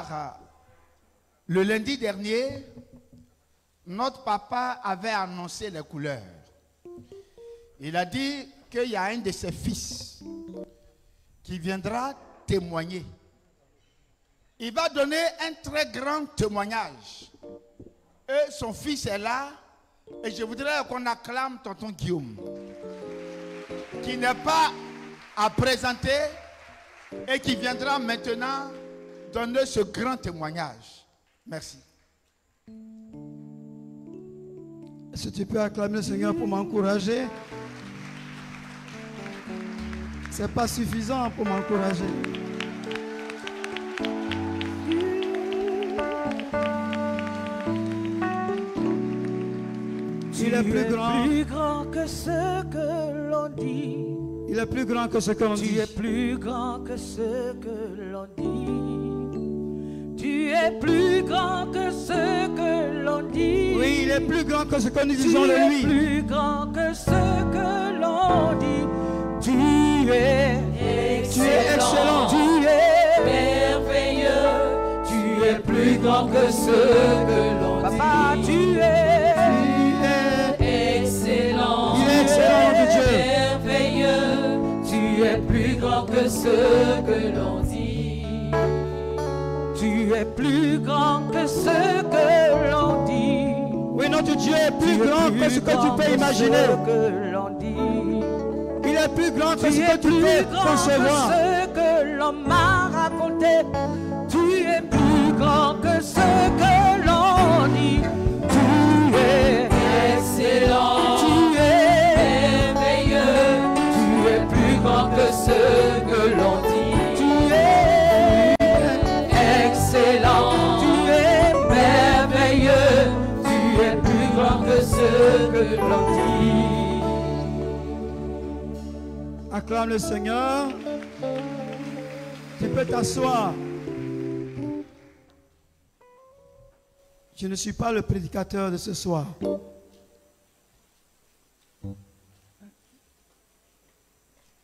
car le lundi dernier, notre papa avait annoncé les couleurs. Il a dit qu'il y a un de ses fils qui viendra témoigner. Il va donner un très grand témoignage. Et son fils est là. Et je voudrais qu'on acclame tonton Guillaume, qui n'est pas à présenter et qui viendra maintenant donner ce grand témoignage. Merci. Est-ce que tu peux acclamer le Seigneur pour m'encourager? Ce n'est pas suffisant pour m'encourager. Il est plus grand que ce que l'on dit. Il est plus grand que ce que l'on dit. Tu es plus grand que ce que l'on dit. Tu es plus grand que ce que l'on dit. Oui, il est plus grand que ce que nous disons de lui. Tu es plus grand que ce que l'on dit. Tu es excellent. Tu es merveilleux. Tu es plus grand que ce que l'on dit. Papa, tu es excellent. Il est excellent de Dieu. Merveilleux. Tu es plus grand que ce que l'on dit. Tu es plus grand que ce que l'on dit. Oui, notre Dieu est plus grand que ce que tu peux imaginer. Il est plus grand que ce que tu peux concevoir. Ce que l'on m'a raconté. Tu es plus grand que ce que l'on dit. Tu es excellent. Tu es merveilleux. Tu es plus grand que ce que l'on dit. Tu es excellent. Tu es merveilleux. Tu es plus grand que ce que l'on dit. Acclame le Seigneur. Tu peux t'asseoir. Je ne suis pas le prédicateur de ce soir.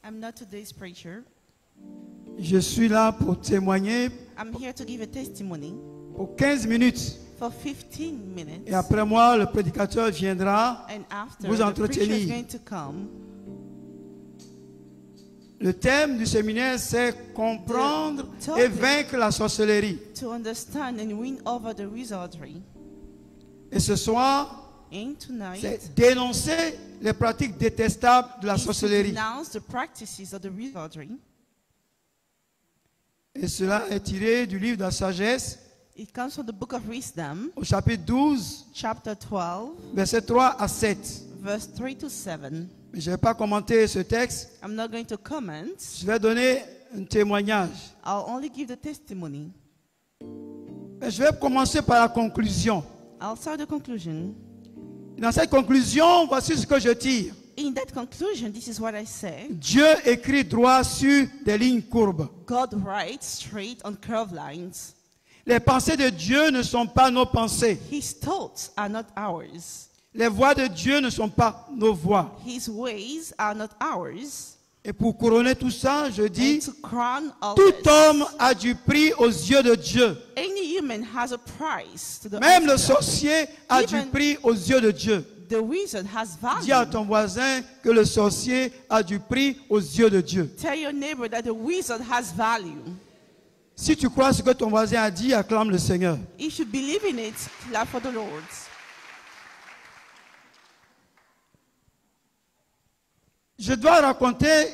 I'm not today's preacher. Je suis là pour témoigner I'm here to give a testimony pour 15 minutes. for 15 minutes. Et après moi, le prédicateur viendra And after, vous the preacher is entretenir. going to come. Le thème du séminaire, c'est comprendre The topic- et vaincre la sorcellerie. To understand and win over the wizardry. Et ce soir, And tonight, c'est dénoncer les pratiques détestables de la is to sorcellerie. denounce the practices of the wizardry. Et cela est tiré du livre de la sagesse, It comes from the book of Wisdom, au chapitre 12, chapter 12, versets 3 à 7. verse 3 to 7. Mais je ne vais pas commenter ce texte. I'm not going to comment. Je vais donner un témoignage. I'll only give the testimony. Mais je vais commencer par la conclusion. I'll start the conclusion. Dans cette conclusion, voici ce que je tire. In that conclusion, this is what I say. Dieu écrit droit sur des lignes courbes. God writes straight on curved lines. Les pensées de Dieu ne sont pas nos pensées. His thoughts are not ours. Les voies de Dieu ne sont pas nos voies. His ways are not ours. Et pour couronner tout ça, je And dis, to crown all tout this, homme a du prix aux yeux de Dieu. any human has a price to the Même le eyes of God. sorcier a du Even prix aux yeux de Dieu. The wizard has Dis à value. ton voisin que le sorcier a du prix aux yeux de Dieu. Tell your neighbor that the wizard has value. Si tu crois ce que ton voisin a dit, acclame le Seigneur. If you believe in it, clap for the Lord. Je dois raconter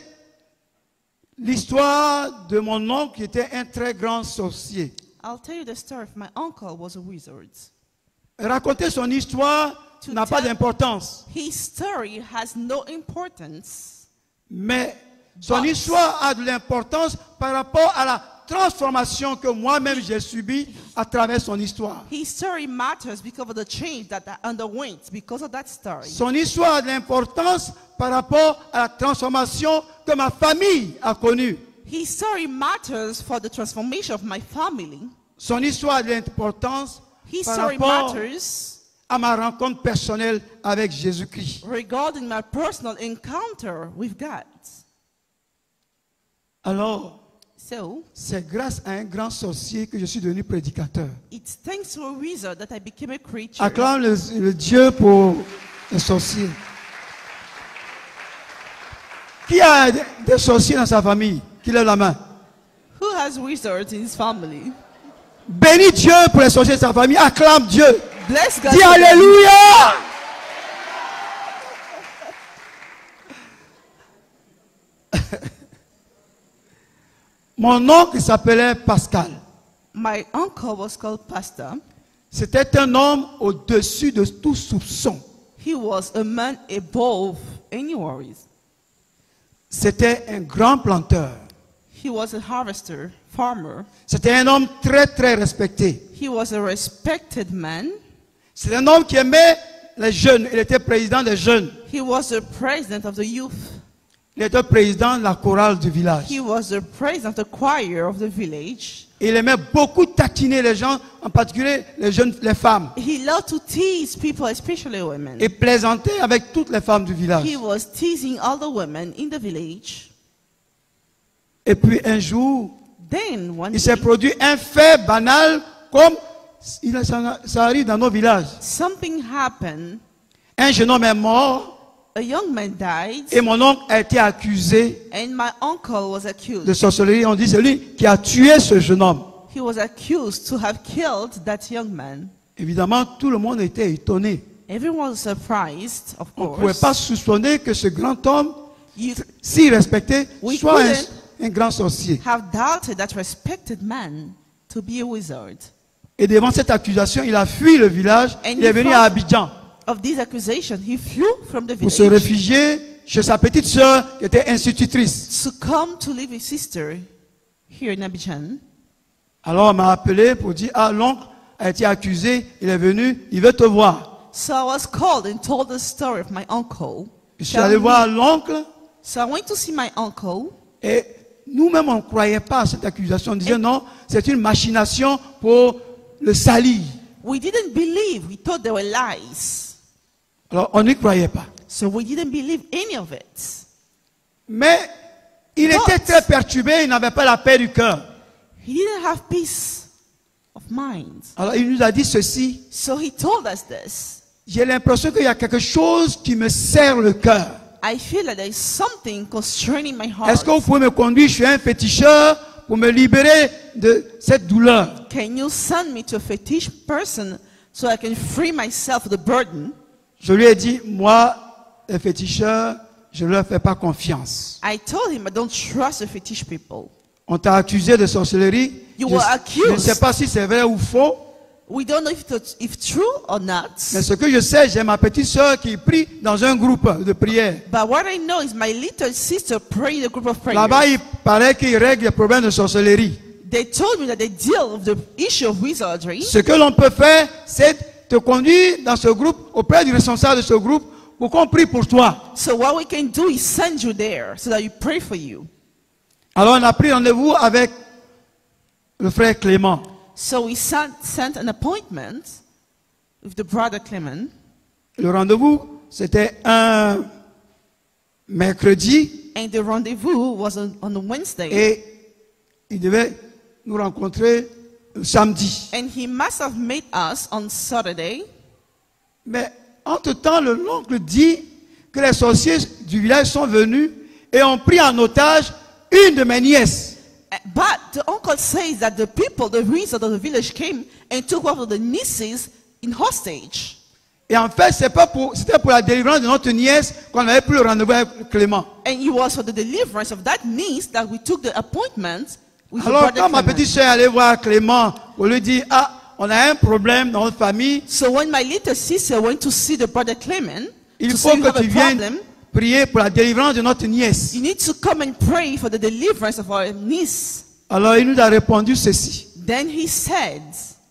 l'histoire de mon oncle qui était un très grand sorcier. I'll tell you the story of my uncle was a wizard. Raconter son histoire To n'a pas tell- d'importance, His story has no importance, mais son But- histoire a de l'importance par rapport à la transformation que moi-même j'ai subie à travers son histoire. his story matters because of the change that I underwent because of that story. Son histoire a de l'importance par rapport à la transformation que ma famille a connue. His story matters for the transformation of my family. Son histoire a de l'importance His par story rapport matters à ma rencontre personnelle avec Jésus-Christ. regarding my personal encounter with God. Alors, So, c'est grâce à un grand sorcier que je suis devenu prédicateur. it's thanks to a wizard that I became a creature. Acclame le Dieu pour les sorciers. Qui a des sorciers dans sa famille? Qui lève la main? Who has wizards in his family? Bénis Dieu pour les sorciers de sa famille. Acclame Dieu. Bless God. Dis for them. Alléluia. Mon oncle s'appelait Pascal. My uncle was called Pastor. C'était un homme au-dessus de tout soupçon. He was a man above any worries. C'était un grand planteur. He was a harvester, farmer. C'était un homme très très respecté. He was a respected man. C'est un homme qui aimait les jeunes. Il était président des jeunes. He was the president of the youth. Il était président de la chorale du village. He was the president of the choir of the village. Il aimait beaucoup taquiner les gens, en particulier les jeunes, les femmes. He loved to tease people, especially women. Et plaisanter avec toutes les femmes du village. He was teasing all the women in the village. Et puis un jour, Then one il s'est day, produit un fait banal comme ça arrive dans nos villages. something happened. Un jeune homme est mort A young man died, et mon oncle a été accusé and my uncle was de accused. sorcellerie. On dit c'est lui qui a tué ce jeune homme. He was accused to have killed that young man. Évidemment, tout le monde était étonné. Everyone was surprised, of On ne pouvait course. pas soupçonner que ce grand homme, You si respecté, We soit couldn't. un grand sorcier. have doubted that respected man to be a wizard. Et devant cette accusation, il a fui le village. And Il est he venu found- à Abidjan Of this accusation, he flew from the pour se village réfugier chez sa petite sœur qui était institutrice. to come to live his sister here in Abidjan. Alors on m'a appelé pour dire, ah, l'oncle a été accusé, il est venu, il veut te voir. So I was called and told the story of my uncle. Je suis allé voir l'oncle So I went to see my uncle, et nous-mêmes on ne croyait pas à cette accusation. On disait non, c'est une machination pour le salir. we didn't believe. We thought they were lies. Alors on n'y croyait pas. So we didn't believe any of it. Mais il But- était très perturbé, il n'avait pas la paix du cœur. He didn't have peace of mind. Alors il nous a dit ceci, So he told us this. j'ai l'impression qu'il y a quelque chose qui me serre le cœur. I feel that there is something constraining my heart. Est-ce que vous pouvez me conduire chez un féticheur pour me libérer de cette douleur? Can you send me to a fetish person so I can free myself of the burden? Je lui ai dit, moi, les féticheurs, je ne leur fais pas confiance. I told him I don't trust the fetish people. On t'a accusé de sorcellerie. You Je were je ne sais accused. pas si c'est vrai ou faux, We don't know if true or not. mais ce que je sais, j'ai ma petite sœur qui prie dans un groupe de prière. But what I know is my little sister prayed in a group of prayers. Là-bas, il paraît qu'ils règlent les problèmes de sorcellerie. They told me that they deal with the issue of wizardry. Ce que l'on peut faire, c'est te conduire dans ce groupe, auprès du responsable de ce groupe, pour qu'on prie pour toi. So what we can do is send you there so that you pray for you. Alors on a pris rendez-vous avec le frère Clément. So we sent an appointment with the brother Clement. Le rendez-vous, c'était un mercredi And the rendezvous was on a Wednesday. et il devait nous rencontrer le samedi. And he must have met us on Saturday. Mais entre-temps, l'oncle dit que les sorciers du village sont venus et ont pris en otage une de mes nièces. But the uncle says that the people, the wizards of the village came and took one of the nieces in hostage. Et en fait, c'était pour la délivrance de notre nièce qu'on avait pris le rendez-vous avec Clément. And it was for the deliverance of that niece that we took the appointment with the Alors, brother quand ma Clement. petite soeur allait voir Clément, on lui dit, ah, on a un problème dans notre famille, So when my little sister went to see the brother Clement, il to faut say you que have a tu viennes problem, prier pour la délivrance de notre nièce. you need to come and pray for the deliverance of our niece. Alors, il nous a répondu ceci. Then he said,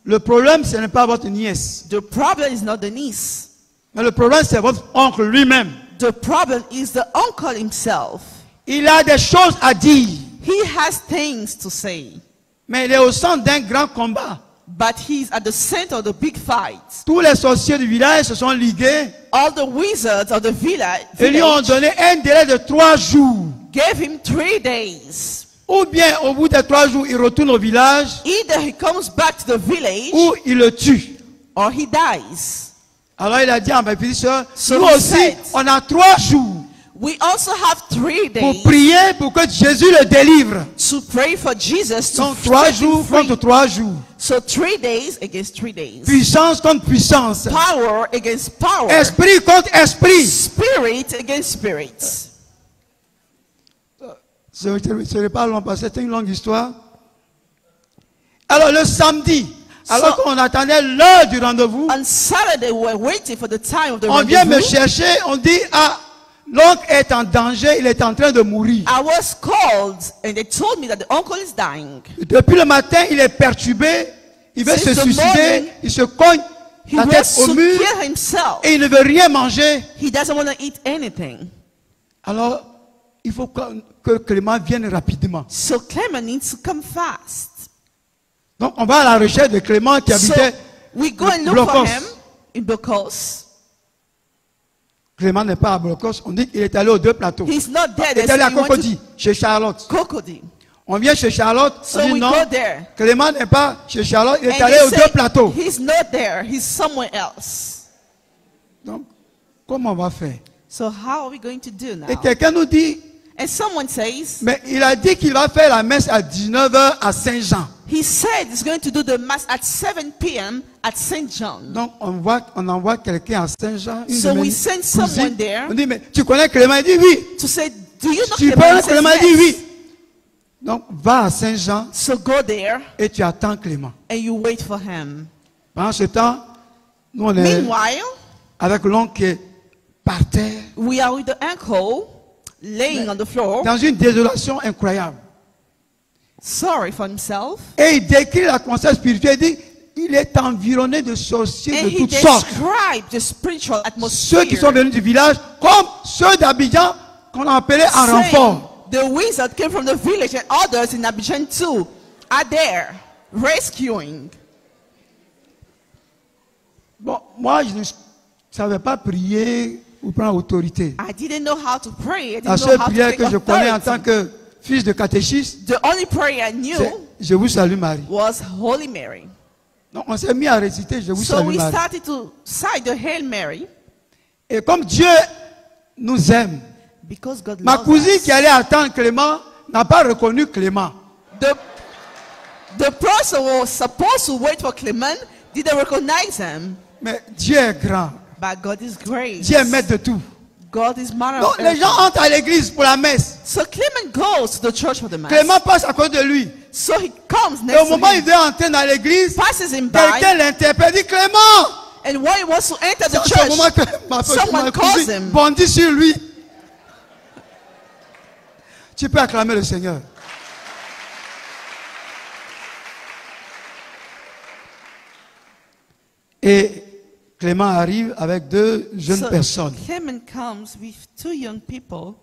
Le problème, ce n'est pas votre nièce, the problem is not the niece. mais le problème, c'est votre oncle lui-même. The problem is the uncle himself. Il a des choses à dire, He has things to say, mais il est au centre d'un grand combat. but he's at the center of the big fight. Tous les sorciers du village se sont ligués All the wizards of the et lui ont village donné un délai de 3 jours gave him 3 days. ou bien au bout des 3 jours, il retourne au village, Either he comes back to the village ou il le tue. or he dies. Alors il a dit à mes petites sœurs, So nous he aussi, said, on a 3 jours We also have 3 pour days prier pour que Jésus le délivre. to pray for Jesus to Donc 3 set him jours free. contre 3 jours. So 3 days against 3 days. Puissance contre puissance. Power against power. Esprit contre esprit. Spirit against spirit. Ce n'est pas long parce que c'est une longue histoire. Alors le samedi, alors So- qu'on attendait l'heure du rendez-vous, On Saturday, we were waiting for the time of the on vient me rendezvous. chercher, on dit, ah, l'oncle est en danger, il est en train de mourir. I was called and they told me that the uncle is dying. Depuis le matin, il est perturbé, il veut Since se the suicider, morning, il se cogne He la wants tête au to mur kill himself. et il ne veut rien manger. He doesn't want to eat anything. Alors, il faut que Clément vienne rapidement. So Clement needs to come fast. Donc, on va à la recherche de Clément qui So habitait we go and look for Blocos. him in Blocos. Clément n'est pas à Blocos. On dit qu'il est allé aux 2 plateaux. He's not there. Il est allé à He went Cocody, chez Charlotte. to Cocody. On vient chez Charlotte, So on dit we non, go there. Clément n'est pas chez Charlotte, il est And allé they aux say, 2 plateaux. he's not there. He's somewhere else. Donc, comment on va faire? So how are we going to do now? Et quelqu'un nous dit, And someone says, mais il a dit qu'il va faire la messe à 19h à Saint-Jean. he said he's going to do the mass at 7 p.m. at St. John. Donc, on envoie quelqu'un à Saint-Jean. une So de mes we send cousines. someone there. On dit, mais tu connais Clément? Il dit oui. To say, do you know Tu Clement? connais He says, Clément? Il dit yes. oui. Donc, va à Saint-Jean So go there et tu attends Clément. and you wait for him. Pendant ce temps, nous on est Meanwhile, avec l'oncle qui est par terre, we are with the uncle laying on the floor, dans une désolation incroyable. sorry for himself. Et il décrit l'atmosphère spirituelle. Il dit, il est environné de sorciers And de he toutes sortes. described the spiritual Ceux qui sont atmosphere. venus du village, comme ceux d'Abidjan qu'on a appelés en Saying, renfort. the wizard came from the village and others in Abidjan too are there rescuing. Bon, moi, je ne savais pas prier ou prendre autorité. I didn't know how to pray. I La didn't know seule how to prière take que je connais en tant authority. que fils de catéchiste, The only prayer I knew c'est Je vous salue Marie. was Holy Mary. Donc on s'est mis à réciter Je vous So salue we Marie. started to cite the Hail Mary Et comme Dieu nous aime, because God ma loves cousine us. qui allait attendre Clément n'a pas reconnu Clément. The person who was supposed to wait for Clement didn't recognize him. Mais Dieu est grand. But God is great. Dieu est maître de tout. God is matter Donc of les everything. gens entrent à l'église pour la messe. So Clement goes to the church for the mass. Clément passe à côté de lui. So he comes Et next au to moment où il him, veut entrer dans l'église, passes him by, quelqu'un l'interpelle, dit Clément. and when he wants to enter the C'est au moment church, que ma someone calls cousine him. bondit sur lui. Tu peux acclamer le Seigneur. Et Clément arrive avec 2 jeunes So personnes. Clement comes with 2 young people.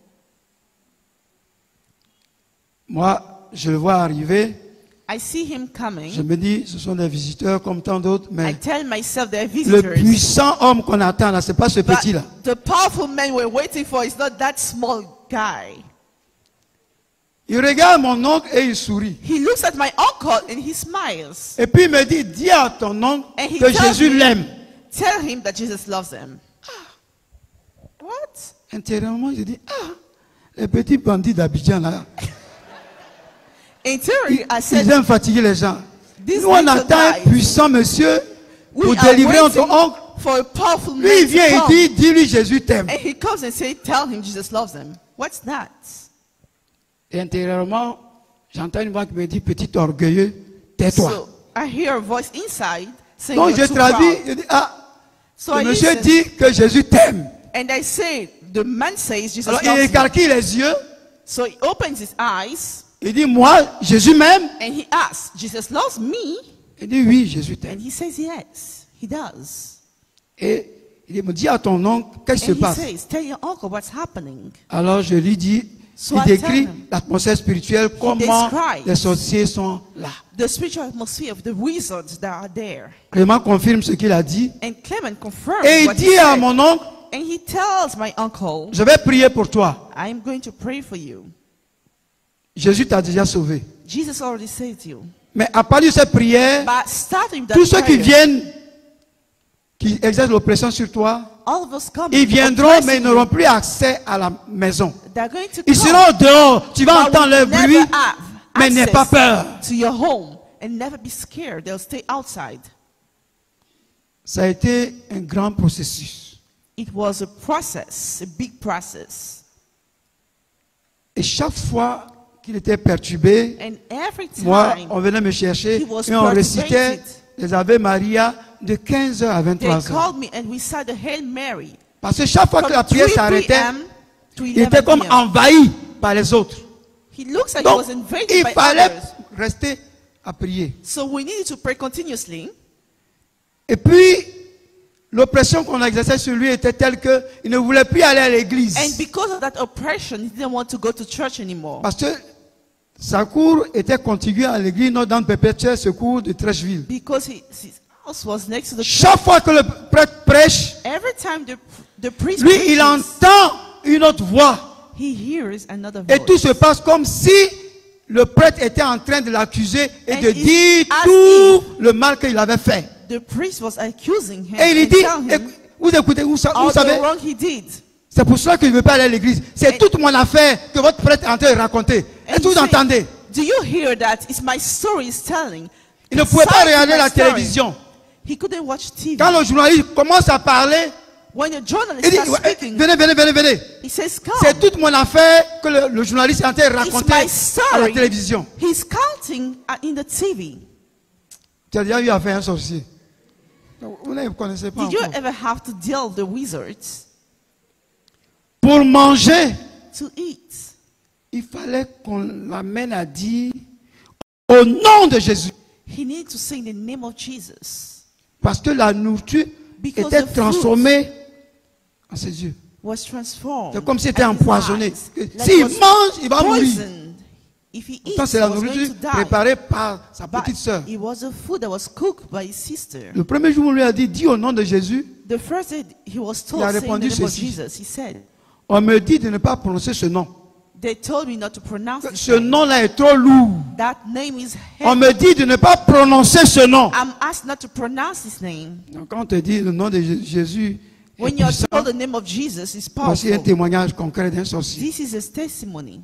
Moi, je le vois arriver. I see him coming. Je me dis, ce sont des visiteurs comme tant d'autres, I mais tell myself they're le visitors. puissant homme qu'on attend là, c'est pas ce But petit-là. the powerful man we're waiting for is not that small guy. Il regarde mon oncle et il sourit. He looks at my uncle and he smiles. Et puis il me dit, dis à ton oncle And he que tells Jésus me- l'aime. Tell him that Jesus loves him. What? Intérieurement, je dis, les petits bandits d'Abidjan là, In theory, I ils said, aiment fatiguer les gens. These Nous, on little attend un guys, puissant monsieur we pour are délivrer notre waiting oncle. for a powerful man Lui, il vient to et come. dit, dis-lui Jésus t'aime. And he comes and says, tell him Jesus loves him. What's that? Et intérieurement, j'entends une voix qui me dit, petit orgueilleux, tais-toi. So I hear a voice inside saying, Donc je "You're too traduis, proud." je dis, So le I monsieur listen, dit que Jésus t'aime. and I say, the man says Jesus Alors il loves me. écarquille les yeux, So he opens his eyes il dit, moi, Jésus m'aime. and he asks, Jesus loves me? Il dit, oui, Jésus And t'aime. he says, yes, he does. Et il me dit à ton oncle, qu'est-ce qui se And he passe? says, tell your uncle what's happening. Alors je lui dis, So il I tell décrit him. l'atmosphère spirituelle, comment describes les sorciers sont là. The spiritual atmosphere of the wizards that are there. Clément confirme ce qu'il a dit. And Clement confirms Et il what he dit à said. mon oncle, And he tells my uncle, je vais prier pour toi. I'm going to pray for you. Jésus t'a déjà sauvé. Jesus already saved you. Mais à partir de cette prière, But starting that tous ceux qui prayer, viennent, qui exercent l'oppression sur toi, all of us come. ils viendront, mais ils n'auront plus accès à la maison. They're going to Ils come, seront dehors, tu vas but entendre will leur never bruit, have mais n'aie pas peur. access to your home and never be scared. They'll stay outside. Ça a été un grand processus. It was a process, a big process. Et chaque fois qu'il était perturbé, And every moi, time on venait me chercher he was et on récitait perturbated, les Ave Maria de 15h à they 23h. called me and we said the Hail Mary. Parce que chaque fois que la From prière 3 s'arrêtait, p.m. to il était 11 comme p.m. envahi par les autres. He looks like Donc, he was invaded il by fallait others. rester à prier. So we needed to pray continuously. Et puis, l'oppression qu'on exerçait sur lui était telle qu'il ne voulait plus aller à l'église. And because of that oppression, he didn't want to go to church anymore. Parce que sa cour était contiguë à l'église Notre-Dame Perpétuelle Secours de Trècheville. Because his house was next to the church. Chaque fois que le prêtre prêche, Every time the priest lui, il preaches, entend une autre voix. he hears another Et tout voice. se passe comme si le prêtre était en train de l'accuser et And de it's dire as tout le mal qu'il avait fait. The priest was accusing him Et il lui and dit, telling him vous écoutez, vous all savez, the wrong he did. c'est pour cela que je ne veux pas aller à l'église. C'est And- toute mon affaire que votre prêtre est en train de raconter. Est-ce And que vous he said, entendez? Do you hear that? It's my story he's telling. Il ne pouvait pas Side to regarder my la story. télévision. He couldn't watch TV. Quand le journaliste commence à parler, When the journalist il dit, starts ouais, speaking, venez. he says, come. C'est toute mon affaire que le journaliste est en train de It's raconter my à la story. télévision. He's counting in the TV. Tu as déjà eu affaire à un sorcier? Vous ne connaissez pas Did you encore. ever have to deal with the wizards Pour manger, to eat? il fallait qu'on l'amène à dire au nom de Jésus. He needed to say in the name of Jesus. Parce que la nourriture Because était the fruit transformée en ses yeux. was transformed. C'est comme s'il était at his empoisonné. eyes. Like S'il he was mange, il va mourir. poisoned. If he eats, Pourtant, c'est he la was going nourriture to die. préparée par sa But petite sœur. it was a food that was cooked by his sister. Le premier jour, on lui a dit, dis au nom de Jésus. The first day he was told, Il a saying the répondu name of ceci. Jesus, he said, On me dit de ne pas prononcer ce nom. they told me not to pronounce this Ce name. nom-là est trop lourd. That name is On heavy. me dit de ne pas prononcer ce nom. I'm asked not to pronounce his name. Donc, quand on te dit le nom de Jésus est When you're puissant, told the name of Jesus is voici un powerful. témoignage concret d'un sorcier. This is his testimony.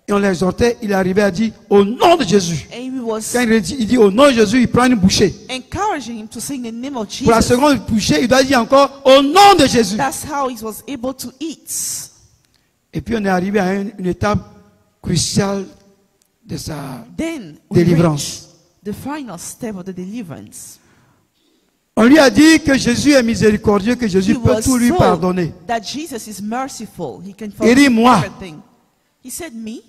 Et on l'exhortait, il arrivait à dire au nom de Jésus. And he was Quand il dit au nom de Jésus, il prend une bouchée. encouraging him to say in the name of Pour la Jesus. seconde bouchée, il doit dire encore au nom de Jésus. That's how he was able to eat. Et puis on est arrivé à une étape cruciale de sa Then we délivrance. reached the final step of the deliverance. On lui a dit que Jésus est miséricordieux, que Jésus He peut was tout lui told pardonner. that Jesus is merciful. He can Il forgive dit, moi. everything. He said, me?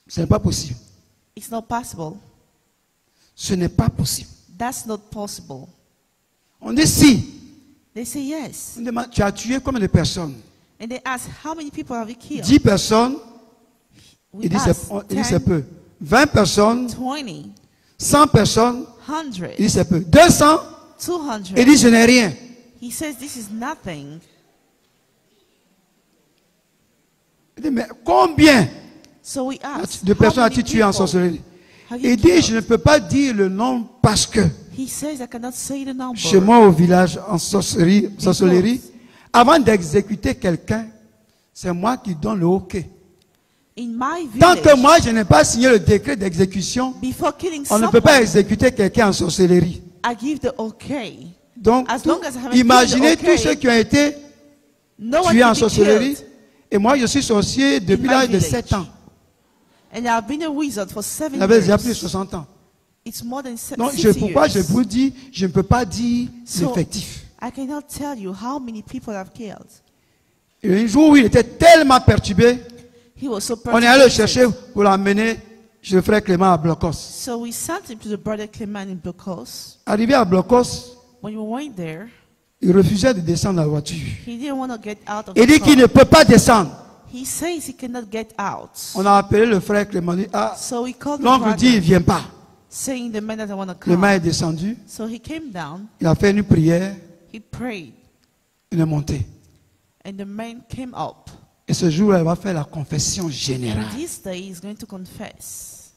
Ce n'est pas possible. It's not possible. Ce n'est pas possible. That's not possible. On dit si. They say yes. On demande, tu as tué combien de personnes? And they ask, how many people have you killed? 10 personnes. We Il dit asked, c'est 10, peu. 20 personnes. 20, 100 personnes. 100, Il dit c'est peu. 200. 200. Il dit je n'ai rien. He says, this is nothing. Il dit mais combien So we asked, de how personnes many as-tu tué en people sorcellerie? have you Il dit killed? je ne peux pas dire le nom parce que He says, I cannot say the number. chez moi au village en sorcellerie, avant d'exécuter quelqu'un, c'est moi qui donne le OK. In my Tant village, que moi je n'ai pas signé le décret d'exécution, before killing on ne someone, peut pas exécuter quelqu'un en sorcellerie. I give the okay. Donc, As long as I haven't imaginez given the tous ceux okay, qui ont été No one tués en can be sorcellerie. killed. Et moi, je suis sorcier depuis my l'âge de village. 7 ans. And I've been a wizard for 7 J'avais déjà plus de years. 60 ans. It's more than Donc, 60 pourquoi je years. vous dis, je ne peux pas dire So, l'effectif. I cannot tell you how many people I've killed. Et un jour où il était tellement perturbé, He was so on est allé le persecuted. chercher pour l'amener chez le frère Clément à Blocos. So we sent him to the brother Clement in Blocos. Arrivé à Blocos, When we went there, il refusait de descendre de la voiture. he didn't want to get out of Il the dit qu'il ne car. peut pas descendre. He says he cannot get out. On a appelé le frère Clément. Il dit, ah, So we called the l'oncle dit, il ne brother, vient pas. saying the man doesn't want to Clément come. est descendu. So he came down, Il a fait une prière. he prayed, Il est monté. and the man came up. Et ce jour-là, il va faire la confession And générale. this day he's going to confess.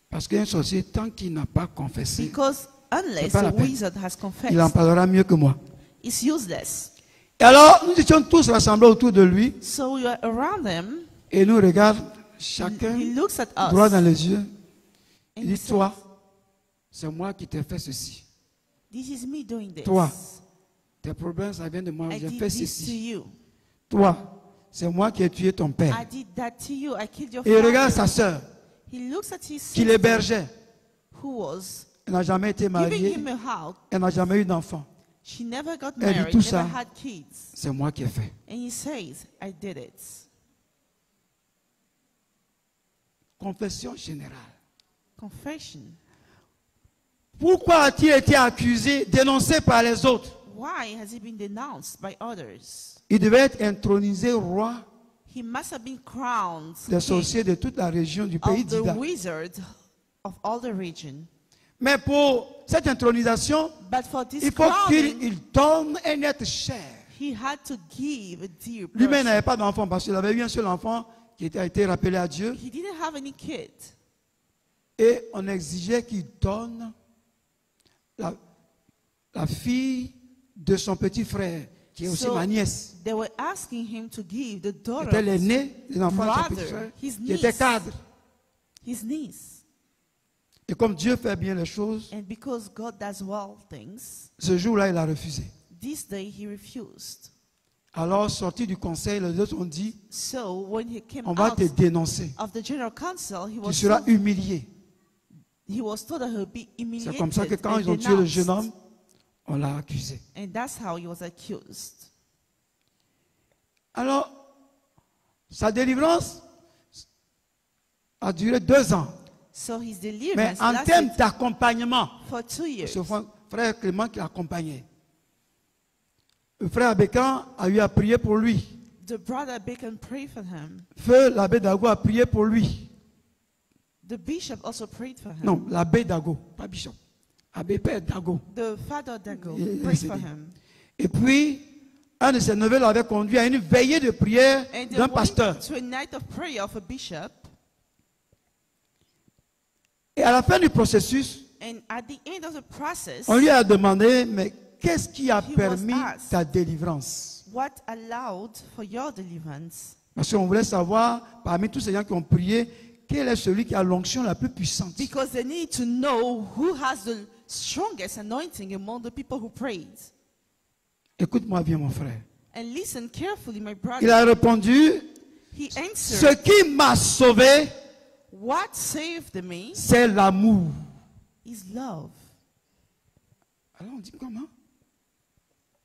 Parce qu'un sorcier, tant qu'il n'a pas confessé, Because unless pas la a peine. wizard has il en confessed, parlera mieux que moi. it's useless. Et alors, nous étions tous rassemblés autour de lui So we are around him. et il nous regarde chacun He looks at droit us. dans les yeux. And Il he dit, says, toi, c'est moi qui t'ai fait ceci. this is me doing this. Toi, tes problèmes, ça vient de moi. I J'ai did fait this to ceci. you. Toi, c'est moi qui ai tué ton I père. did that to you. I killed your Et il regarde sa father. sœur He looks at his qui sister l'hébergeait. who was Elle n'a jamais été giving mariée. him a hug. Elle n'a jamais eu d'enfant. She never got Elle dit married, tout never ça. had kids. C'est moi qui ai fait. And he says, I did it. Confession générale. Confession. Pourquoi a-t-il été accusé, dénoncé par les autres? Why has he been denounced by others? Il devait être intronisé roi He must have been crowned des king sorciers de toute la région du pays of the d'Ida. wizard of all the region. Mais pour cette intronisation, But for this il faut crowning, qu'il donne un être cher. he had to give a dear Lui-même person. n'avait pas d'enfant parce qu'il avait eu un seul enfant qui a été rappelé à Dieu. He didn't have any kid. Et on exigeait qu'il donne la fille de son petit frère, qui est aussi So, ma nièce. They were asking him to give the daughter C'était l'aîné des enfants de son petit brother, frère, his qui était niece. cadre. his niece. Et comme Dieu fait bien les choses, And because God does well things, ce jour-là, il a refusé. this day he refused. Alors, sorti du conseil, les autres ont dit, So when he came on va out te dénoncer. of the general council, Tu seras humilié. he was told that he'll be humiliated. C'est comme ça que quand and ils ont tué le denounced. jeune homme, on l'a accusé. And that's how he was accused. Alors, sa délivrance a duré 2 ans. So his Mais deliverance en lasted termes d'accompagnement, for 2 years. ce frère Clément qui l'accompagnait. Le frère Abécan a eu à prier pour lui. The brother Bacon prayed for him. Feu l'abbé Dago a prié pour lui. The bishop also prayed for him. Non, l'abbé Dago, pas bishop. Abbé Père Dago. The father Dago Il est prayed décédé. for him. Et puis, un de ses neveux l'avait conduit à une veillée de prière And they d'un went pasteur. to a night of prayer of a bishop. Et à la fin du processus, And at the end of the process, on lui a demandé, mais qu'est-ce qui a He permis was asked. ta délivrance? what allowed for your deliverance? Parce qu'on voulait savoir, parmi tous ces gens qui ont prié, quel est celui qui a l'onction la plus puissante? Because they need to know who has the strongest anointing among the people who prayed. Écoute-moi bien, mon frère. And listen carefully, my Il brother. a répondu, He ce answered, qui m'a sauvé, what saved me c'est l'amour. is love. Alors on dit comment?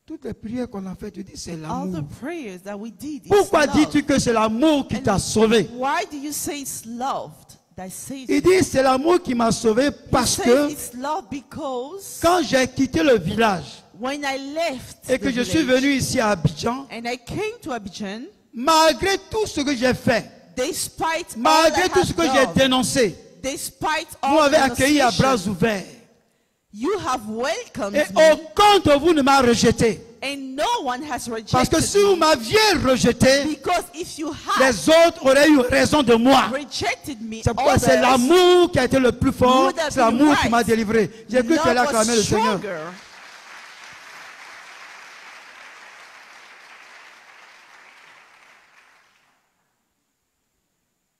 Toutes les prières qu'on a faites, tu dis c'est All l'amour. the prayers that we did is Pourquoi love. dis-tu que c'est l'amour qui And t'a sauvé? why do you say it's loved that saved Il you? dit c'est l'amour qui m'a sauvé He parce says que it's love because quand j'ai quitté le village when I left et que the je suis village venu ici à Abidjan, and I came to Abidjan, malgré tout ce que j'ai fait, despite all malgré I tout ce have que j'ai done, dénoncé, despite vous all m'avez the accueilli à bras demonstration, ouverts. you have welcomed Et me, aucun de vous ne m'a rejeté. and no one has Parce que rejected si vous me. m'aviez rejeté, Because if you had les autres auraient eu raison de moi. rejected me, C'est pourquoi c'est others l'amour qui a été le plus fort, would have c'est l'amour been qui right. m'a délivré. J'ai cru love qu'elle was acclamait le Seigneur. stronger.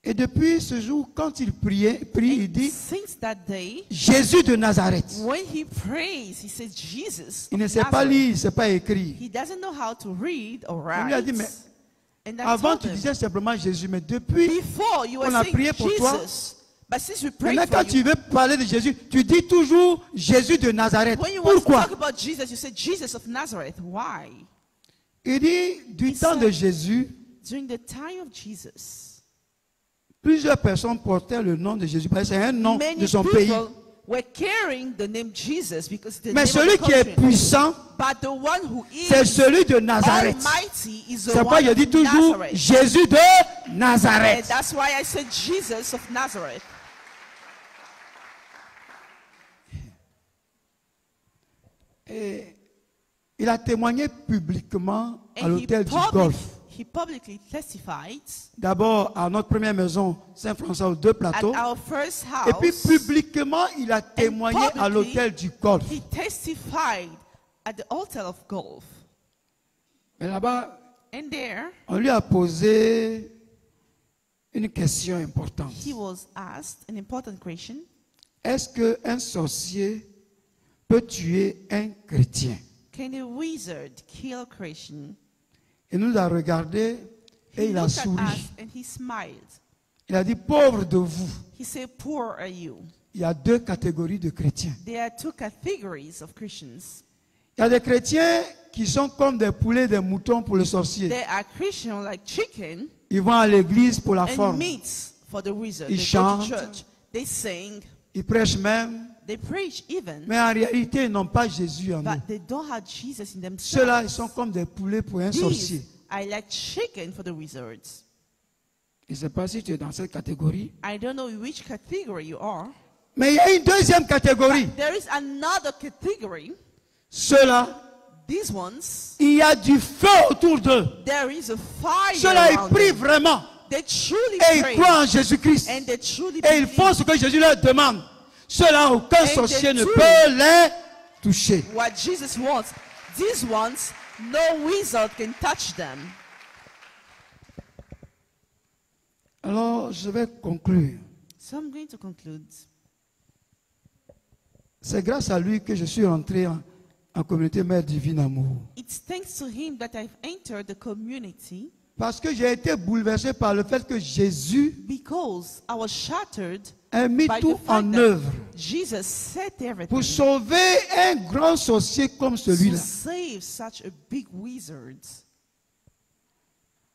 Et depuis ce jour, quand il prie, il dit Since that day, Jésus de Nazareth. when he prays, he says Jesus. Il ne of sait pas Nazareth. lire, il ne sait pas écrire. He doesn't know how to read or On write. lui a dit, mais And I avant told tu him, disais simplement Jésus, mais depuis, before you were on a saying prié pour toi. Jesus, but since we prayed maintenant for quand tu you, veux parler de Jésus, tu dis toujours Jésus de Nazareth. when you want to Pourquoi? talk about Jesus, you say Jesus of Nazareth. Why? Il dit, du He temps said- de Jésus, During the time of Jesus, plusieurs personnes portaient le nom de Jésus. Parce que c'est un nom many de son pays. people were carrying the name Jesus because it's the Mais name celui of the qui est country. puissant, But the one who c'est is celui de Nazareth. Almighty is the C'est pourquoi one je of dis toujours Nazareth. Jésus de And Nazareth. that's why I said Jesus of Nazareth. Et il a témoigné publiquement à And he l'hôtel du Golfe. he publicly testified D'abord à notre première maison, Saint-François, aux 2 at plateaux. our first Et puis house. publiquement, il a témoigné à publicly, l'hôtel du golf. He testified at the Hotel of Golf. Mais là-bas, And there, on lui a posé une question importante. he was asked an important question. Est-ce qu'un sorcier peut tuer un chrétien? Can a wizard kill a Christian? Il nous a regardé et He il a looked at souri. us and he smiled. Il a dit, pauvre de vous. He said, poor are you. Il y a 2 catégories de chrétiens. There are 2 categories of Christians. Il y a des chrétiens qui sont comme des poulets, des moutons pour le sorcier. There are Christians like chicken Ils vont à l'église pour la and forme. meat for the wizard. Ils They go to chantent. church. They sing. Ils prêchent même. They preach even. Mais en réalité, ils n'ont pas Jésus en eux. But they don't have Jesus in themselves. Ceux-là, ils sont comme des poulets pour un sorcier. These are like chicken for the wizards. Je ne sais pas si tu es dans cette catégorie. I don't know which category you are. Mais il y a une deuxième catégorie. There is another category. Ceux-là, These ones, il y a du feu autour d'eux. there is a fire Ceux-là, ils around prient them. vraiment. They truly Et ils pray. croient en Jésus-Christ. And they truly Et ils believe font ce que Jésus leur demande. Ceux-là, aucun And sorcier they ne do. peut les toucher. what Jesus wants. These ones, no wizard can touch them. Alors, je vais conclure. So I'm going to conclude. C'est grâce à lui que je suis entré en communauté Mère Divine Amour. It's thanks to him that I've entered the community Parce que j'ai été bouleversé par le fait que Jésus because I was shattered a mis by tout the fact en that œuvre Jesus set everything pour sauver un grand sorcier comme to celui-là. save such a big wizard.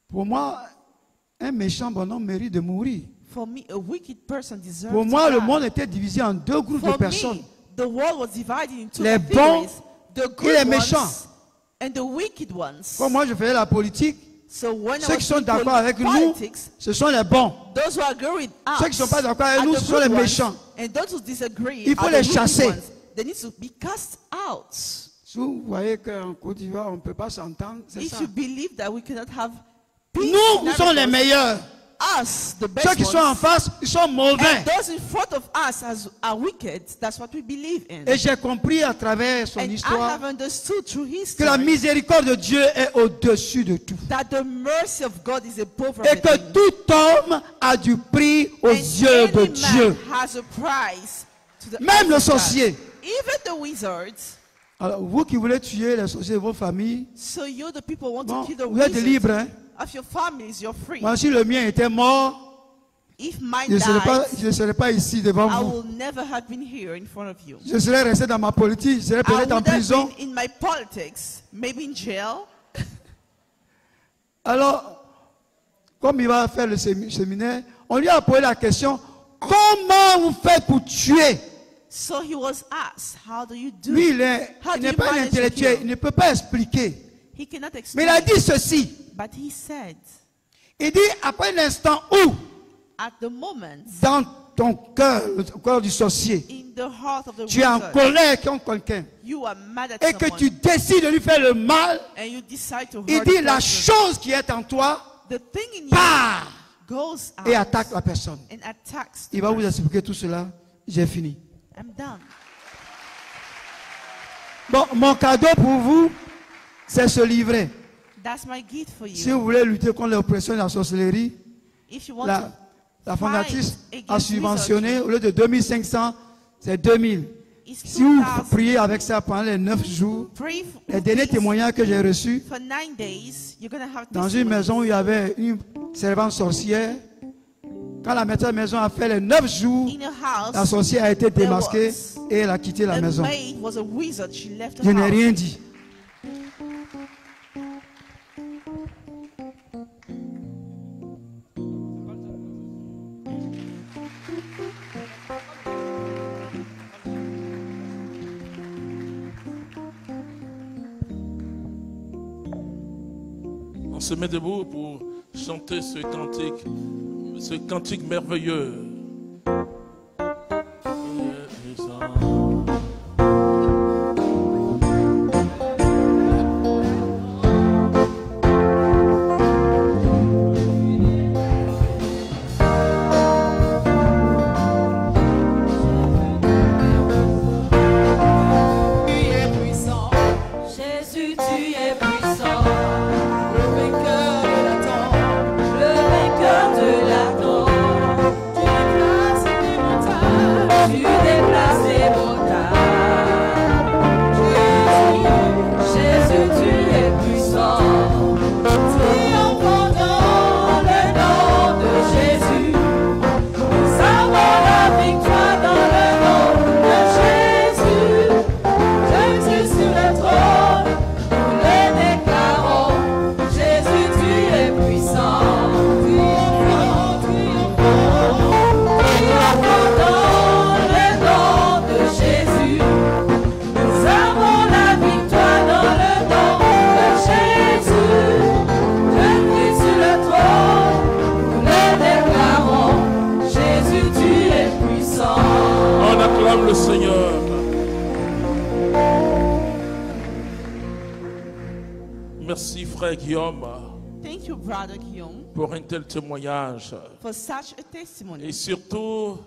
Pour moi, un méchant bonhomme mérite de mourir. For me, a wicked person deserves Pour to moi, le die. monde était divisé en 2 groupes de For personnes. me, the world was divided into Les categories. The et good les méchants. ones and the wicked ones. Comme moi, je faisais la politique. So when I Ceux was qui sont in d'accord avec nous, politics, ce sont les bons. those who agree with us Ceux qui ne sont pas d'accord avec are nous, the ce sont les good ones, méchants. and those who disagree Il faut are les the wicked chasser. ones. They need to be cast out. Si vous voyez qu'en Côte d'Ivoire, on ne peut pas s'entendre, c'est If ça. you believe that we cannot have peace Nous, in nous sommes les Africa, meilleurs. us, the best Ceux qui sont en ones, face, ils sont mauvais. and those in front of us are wicked. That's what we believe in. Et j'ai compris à travers son And I histoire have understood through que la history miséricorde de Dieu est au-dessus de tout. that the mercy of God is above Et que everything. tout homme a du prix aux And yeux de any Dieu. man has a price to the Même le eyes of God. sorcier. Even the wizards. Alors, vous qui voulez tuer les sorciers de vos familles, So you, the people, want bon, to kill the vous êtes wizards libres. Hein? of your families. You're free. Moi, si le mien était mort, If mine je died, ne serais pas ici devant I vous. will never have been here in front of you. Je serais resté dans ma politique, je serais I peut-être en would have prison. been in my politics, maybe in jail. Alors, comme il va faire le séminaire, on lui a posé la question, comment vous faites pour tuer? So he was asked, how do you do Lui, it? il n'est pas un intellectuel, il ne peut pas expliquer. He cannot Mais explain. il a dit ceci, But he said, il dit, après l'instant où, at the moment, dans ton cœur, le cœur du sorcier, in the heart of the tu es en wizard, colère contre quelqu'un, you are mad at et que someone, tu décides de lui faire le mal, and you decide to il hurt dit, the la person, chose qui est en toi the thing in you part goes out et attaque la personne. and attacks the Il va vous person. expliquer tout cela. J'ai fini. I'm done. Bon, mon cadeau pour vous, c'est ce livret. That's my gift for you. Si vous voulez lutter contre l'oppression et la sorcellerie, If you want la fondatrice fight a against subventionné, wizardry, au lieu de 2500, c'est 2000. it's Si vous 2000. priez avec ça pendant les 9 jours, Pray les derniers témoignages que j'ai reçus, for 9 days. You're gonna have dans une testimonies. maison où il y avait une servante sorcière, quand la maîtresse de maison a fait les 9 jours, In a house, la sorcière a été there démasquée was et elle a quitté la a maison. maid was a wizard. She left the Je n'ai house. rien dit. On se met debout pour chanter ce cantique merveilleux. merci frère Guillaume Thank you, Brother Guillaume, pour un tel témoignage. for such a testimony. Et surtout,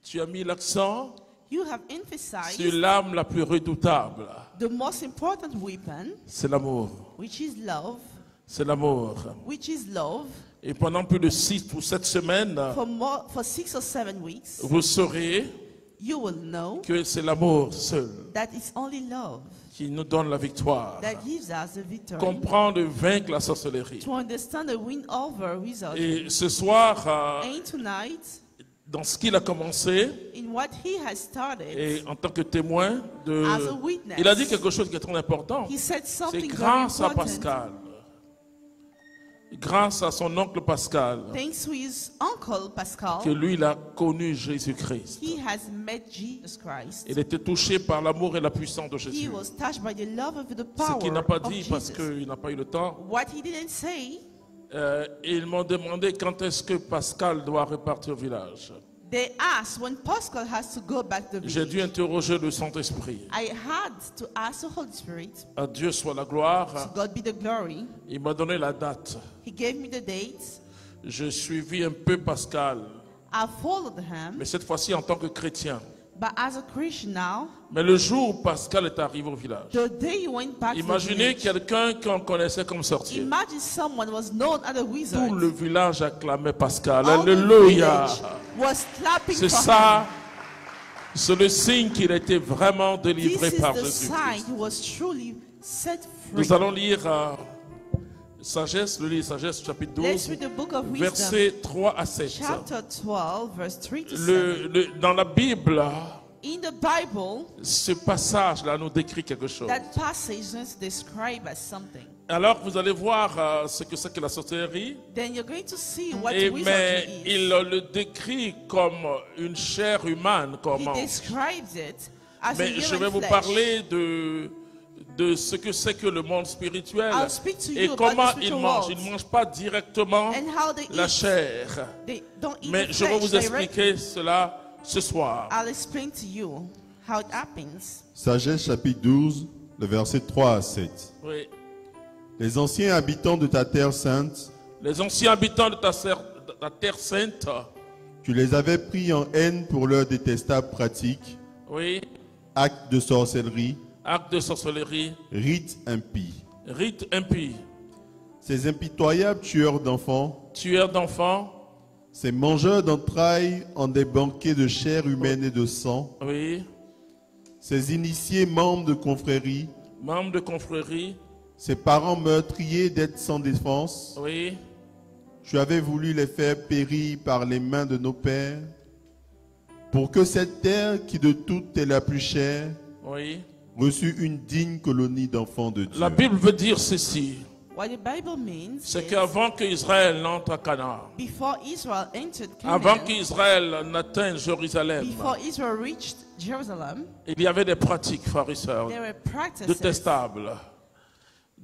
tu as mis l'accent You have sur emphasized l'arme la plus redoutable. the most important weapon, C'est l'amour. which is love, C'est l'amour. which is love. Et pendant plus de 6 ou 7 semaines, For 6 or 7 weeks, vous saurez you will know que c'est l'amour seul that it's only love qui nous donne la victoire. that gives us the victory. Comprendre et vaincre la sorcellerie. To understand the win over wizard. Et ce soir, And tonight, dans ce qu'il a commencé, in what he has started, et en tant que témoin, as a witness, il a dit quelque chose qui est très important. he said C'est something very grâce à important. Pascal, grâce à son oncle Pascal, Thanks to his uncle Pascal, que lui, il a connu Jésus-Christ. he has met Jesus Christ. Il était touché par l'amour et la puissance de He Jésus. was touched by the love and the Ce power qu'il n'a pas of dit parce Jesus. qu'il n'a pas eu le temps. What he didn't say, Ils m'ont demandé quand est-ce que Pascal doit repartir au village. they asked when Pascal has to go back to the J'ai dû village. interroger le Saint-Esprit. I had to ask the Holy Spirit, À Dieu soit la to gloire. God be the glory. Il m'a donné la date. He gave me the date. Je suivis un peu Pascal, I followed him, mais cette fois-ci en tant que chrétien. but as a Christian now, Mais le jour où Pascal est arrivé au village, the day he went back to the imaginez village, quelqu'un qu'on connaissait comme sorcier. imagine someone was known as a wizard. Tout le village acclamait Pascal. All the Alléluia. village was clapping C'est for ça, him. c'est le signe qu'il a été vraiment This délivré is par the sign Jésus-Christ. he was truly set free. Nous allons lire Sagesse, le livre de Sagesse, chapitre Let's 12, read the book of wisdom, versets 3 à 7. chapter 12, verse 3 to 7. Dans la Bible, In the Bible, ce passage-là nous décrit quelque chose. that passage is described as something. Alors vous allez voir ce que c'est que la sorcellerie, Then you're going to see what mais wizardry il is. le décrit comme une chair humaine. He Comment. describes it as a Mais je vais human vous flesh. parler de ce que c'est que le monde spirituel I'll speak to et you about comment the il spiritual mange. world. Il ne mange pas directement And how they la eat. chair. They don't eat Mais the je vais flesh vous directly. expliquer cela ce soir. I'll explain to you how it happens. Sagesse chapitre 12, le verset 3 à 7. Oui. Les anciens habitants de ta terre sainte, Les anciens habitants de ta terre sainte, tu les avais pris en haine pour leurs détestables pratiques, oui, actes de sorcellerie, actes de sorcellerie, rites impies. rites impies, Ces impitoyables tueurs d'enfants, tueurs d'enfants, ces mangeurs d'entrailles en des banquets de chair humaine et de sang, oui, ces initiés membres de confréries, membres de confrérie, ces parents meurtriers d'être sans défense, oui, tu avais voulu les faire périr par les mains de nos pères, pour que cette terre qui de toutes est la plus chère oui. reçût une digne colonie d'enfants de Dieu. La Bible veut dire ceci, What the Bible means c'est is qu'avant qu'Israël n'entre à Canaan, before Israel entered avant Canaan, qu'Israël n'atteigne Jérusalem, before Israel reached Jerusalem, il y avait des pratiques, frères et sœurs, there were practices, détestables,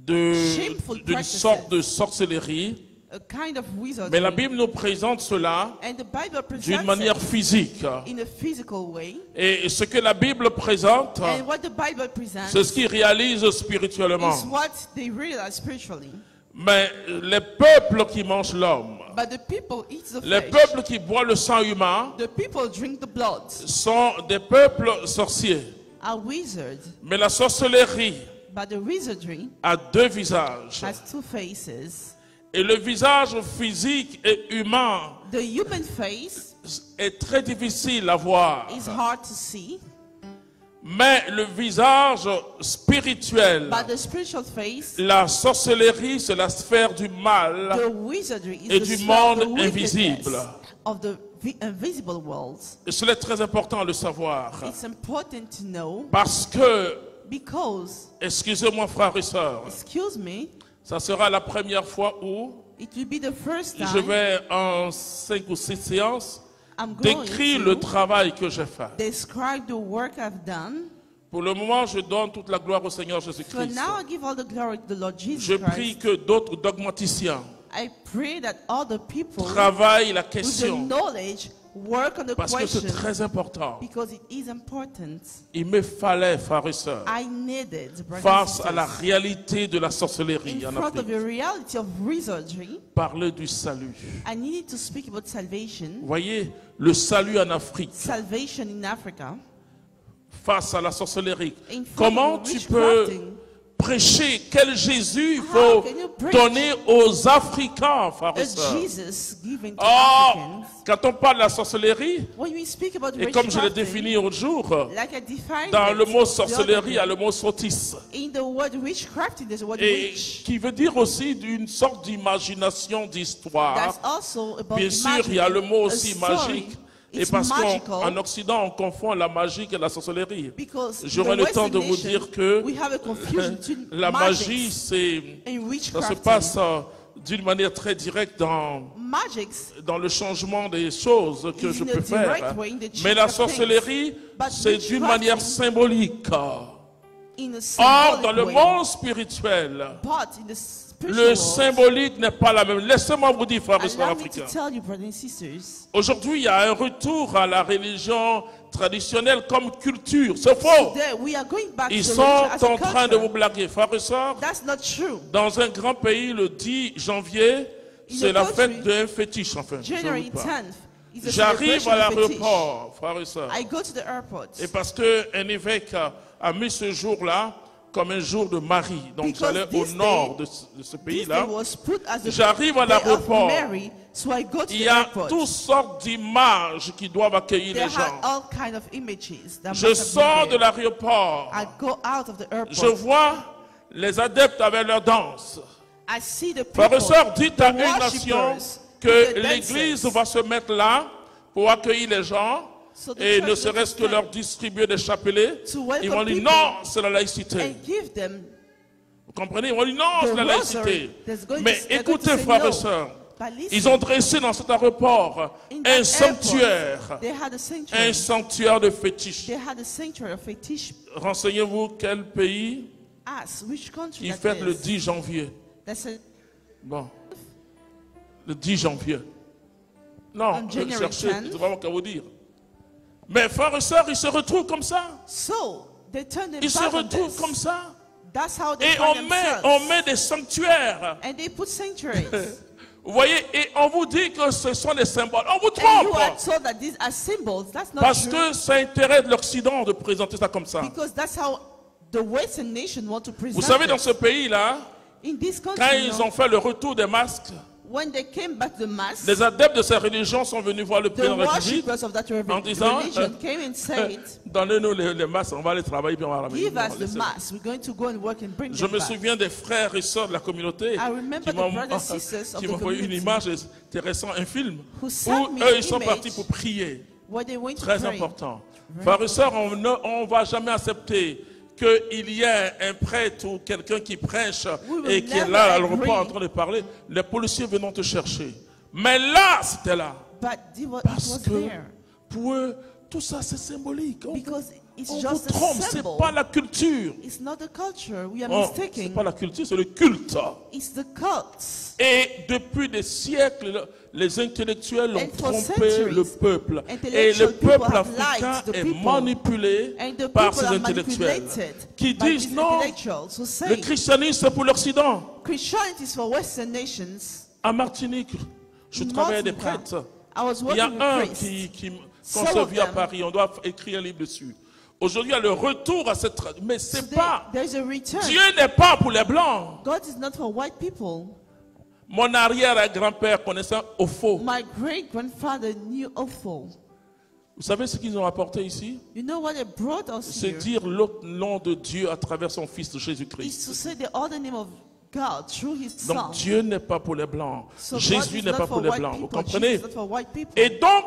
Shameful d'une practices. sorte de sorcellerie. a kind of wizardry. Mais la Bible nous présente cela And the Bible d'une presents manière it physique. in a physical way. Et ce que la Bible présente, And what the Bible presents c'est ce qu'ils réalisent spirituellement. is what they realize spiritually. Mais les peuples qui mangent l'homme, But the people eat the les flesh. peuples qui boivent le sang humain, The people drink the blood. sont des peuples sorciers. Are wizards. Mais la sorcellerie But the wizardry a deux visages. has two faces. Et le visage physique et humain The human face est très difficile à voir. is hard to see, Mais le visage spirituel, but the spiritual face, la sorcellerie, c'est la sphère du mal the wizardry is et the du sphere of the monde wickedness invisible. of the invisible world. Et cela est très important de le savoir. It's important to know Parce que, because, excusez-moi frères et sœurs, excuse me, ça sera la première fois où it will be the first je time vais en 5 ou 6 séances I'm going décrire le to travail que j'ai fait. describe the work I've done. Pour le moment, je donne toute la gloire au Seigneur For Jésus-Christ. now, I give all the glory to the Lord Je Jesus prie Christ. que d'autres dogmaticiens I pray that other people travaillent la with the question knowledge Work on the Parce que c'est question très important. because it is important. Il me fallait, frères et sœurs, I needed, brothers and face à la sisters, réalité de la sorcellerie in en front of Afrique, the reality of wizardry, parler du salut. I needed to speak about salvation. Vous voyez, le salut en Afrique, Salvation in Africa. face à la sorcellerie. In front Comment of tu peux witchcrafting. prêcher quel Jésus il How faut can you preach donner aux Africains, frères et A sœurs? Jesus given to Oh, Africans. quand on parle de la sorcellerie, When we speak about et comme je l'ai witchcrafting, défini l'autre jour, like I defined dans it le mot the other sorcellerie, il y a day, le mot sotis, in the word witchcrafting, there's the word et witch. qui veut dire aussi d'une sorte d'imagination d'histoire. That's also about Bien sûr, il y a le mot imagining aussi a story. magique. Et It's parce qu'en magical Occident, on confond la magie et la sorcellerie. because J'aurai in le the temps de Western vous nation, dire que we have a confusion between la magie, magics c'est, and ça se witchcrafting. passe d'une manière très directe dans le changement des choses que is je in a peux faire. direct way, in the Mais la change of sorcellerie, things. But c'est d'une witchcrafting, manière symbolique. in a Or, symbolic dans le way, monde spirituel, but in the spiritual le world, symbolique n'est pas la même. Laissez-moi vous dire, frères et sœurs allow me to africains. tell you, brothers and sisters, Aujourd'hui, il y a un retour à la religion traditionnelle comme culture. C'est faux. today we are going back Ils to sont religion as a en train de vous culture. blaguer. Frères et sœurs, That's not true. dans un grand pays, le 10 janvier, c'est a la country, fête d'un fétiche, enfin. je January vous parle. 10th is a J'arrive celebration à of fetish. l'aéroport, frères et sœurs. I go to the airport Et parce qu'un évêque a mis ce jour-là comme un jour de Marie. Donc Because j'allais au this nord day- de ce this pays-là. day was put as the J'arrive à day of l'aéroport. Mary, so I go to Il the y a airport. toutes sortes d'images qui doivent accueillir There les are gens. all kind of images that Je must have sors been de there. l'aéroport. I go out of the airport. Je vois les adeptes avec leur danse. I see the Frères et people, sœurs, dites the à une nation worshippers, que the l'église dancers. va se mettre là pour accueillir les gens So the et church ne will serait-ce que stand leur distribuer des chapelets. to welcome Ils vont dire people non, c'est la laïcité. and give them Vous comprenez? Ils vont dire non, the c'est la rosary. laïcité. There's going Mais to- they're going to écoutez, say frères no. et sœurs, But listen, ils ont dressé dans cet aéroport in un that sanctuaire, airport, they had a un sanctuary. sanctuaire de fétiches. They had a sanctuary of fetish. Renseignez-vous quel pays Ask which country il that fête is. le 10 janvier. That's a, Bon. Le 10 janvier. Non, On January cherchez, 10th. je ne sais pas quoi vous dire. Mais frères et sœurs, ils se retrouvent comme ça. so they turn their Ils se back on retrouvent this. comme ça. That's how they Et find on themselves. met des sanctuaires. And they put sanctuaries. Vous voyez, et on vous dit que ce sont des symboles. On vous And you are trompe. told that these are symbols. That's not Parce true. que c'est l'intérêt de l'Occident de présenter ça comme ça. Because that's how the Western nation want to present Vous savez, dans it. ce pays-là, In this country, quand you ils know, ont fait le retour des masques, when they came back to the mass, les adeptes de cette religion sont venus voir le the président de la République worshippers of that en disant religion came and said, donnez-nous les masques, on va aller travailler puis on va ramener. give Non, us the laissez- mass. We're going to go and work and bring Je them me back. souviens des frères et sœurs de la communauté I remember qui the m'ont brothers and sisters of qui the m'ont envoyé une community image intéressante, un film, who où sent me eux an ils sont image partis pour prier. where they went to Très pray. important. Frères et sœurs, on ne va jamais accepter qu'il y ait un prêtre ou quelqu'un qui prêche We will et qui est never là à l'aéroport en agree. train de parler. Les policiers venant te chercher. Mais là, c'était là. But it was Parce que there. pour eux, tout ça c'est symbolique. Because it's On vous just a trompe, c'est symbol. pas la culture. It's not the culture. We are Oh, c'est mistaken. pas la culture, c'est le culte. It's the cults. Et depuis des siècles, les intellectuels ont And for trompé centuries, le peuple. Et intellectual le peuple people have africain lied to the est people. manipulé And the par people ces are intellectuels manipulated qui by disent these non, intellectuals who le say christianisme c'est pour l'Occident. Christianity is for Western nations. À Martinique, je In travaille avec des Martinique, prêtres. I was Il y a working un with priests. qu'on Some se of vit à them- Paris, on doit écrire un livre dessus. Aujourd'hui, il y a le retour à cette tradition. Mais c'est Today, pas. there's a return. Dieu n'est pas pour les blancs. God is not for white people. Mon arrière-grand-père connaissait Opho. My great grandfather knew Opho. Vous savez ce qu'ils ont apporté ici? You know what they brought us C'est here? dire l'autre nom de Dieu à travers son Fils Is Jésus-Christ. to say the other name of God through His Son. Donc Dieu n'est pas pour les blancs. So God Jésus is n'est not pas for pour les white blancs. Vous people. comprenez? Jesus is not for white people. Et donc,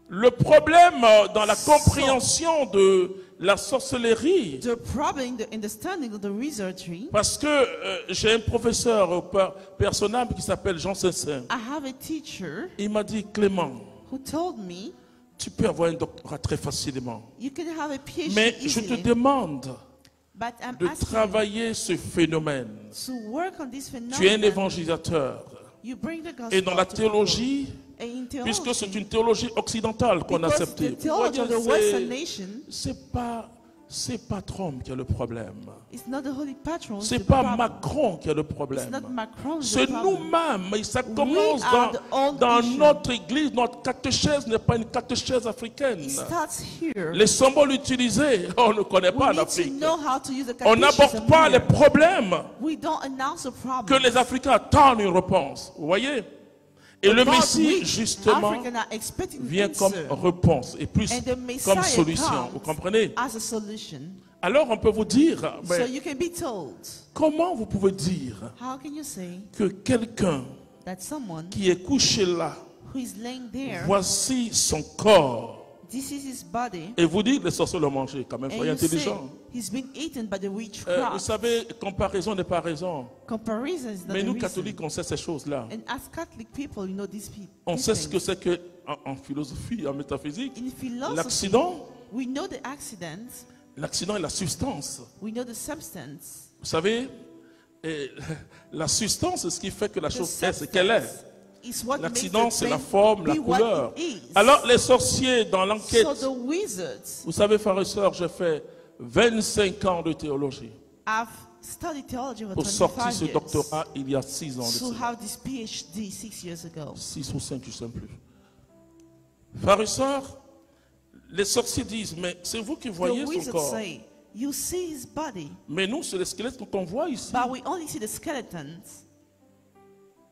le problème dans la compréhension de la sorcellerie, The problem in the understanding of the wizardry, parce que j'ai un professeur personnable qui s'appelle Jean Sessin. I have a teacher Il m'a dit, Clément, who told me tu peux avoir un doctorat très facilement. you can have a PhD Mais je te easily, demande but I'm de asking travailler ce phénomène. you to work on this Tu es un phenomenon. évangélisateur. You bring the gospel Et dans la to théologie, people. And in Puisque c'est theology, une théologie occidentale qu'on a because acceptée. the theology of the Western nation, C'est pas Trump qui a le problème. it's not the Holy Patron. C'est the pas problem. Macron qui a le It's problème. not Macron. the C'est problem. nous-mêmes. Et ça commence are the old dans nation. notre église. Notre catéchèse n'est pas une catéchèse africaine. It starts here. Les symboles utilisés, on ne connaît pas We en need to Afrique. know how to use the On catechism n'aborde pas here. les problèmes We don't announce a problem. que les Africains attendent une réponse. Vous voyez? Et le But Messie, we, justement, Africans are expecting vient an comme answer. réponse et plus And the Messiah comme solution. comes Vous comprenez? as a solution. Alors on peut vous dire, So mais you can be told. comment vous pouvez dire How can you say que quelqu'un that someone qui est couché là, who is laying there, voici son corps, this is his body, et vous dites les sorciers l'ont mangé, quand même, and soyez you say intelligent. he's been eaten by the Vous witchcraft? savez, comparaison n'est pas raison. Comparison is not Mais the nous, reason. catholiques, on sait ces choses-là. And as Catholic people, you know these people. On sait ce que c'est que, en philosophie, en métaphysique, In philosophy, l'accident, we know the accident, l'accident est la substance. we know the substance. Vous savez, et la substance, c'est ce qui fait que la The chose est ce qu'elle est. substance is what makes L'accident, the c'est la thing forme, la be what couleur. it is. Alors, les sorciers, dans l'enquête, So the wizards, vous savez, frères et sœurs, j'ai fait 25 ans de théologie have studied theology for pour sortir 25 ce years. doctorat il y a 6 ans. To have this PhD 6 years ago. 6 ou 5, je ne sais plus. Frères et sœurs, les sorciers disent, mais c'est vous qui voyez The son wizards corps. say, you see his body, Mais nous, c'est les squelettes qu'on voit ici. but we only see the skeletons.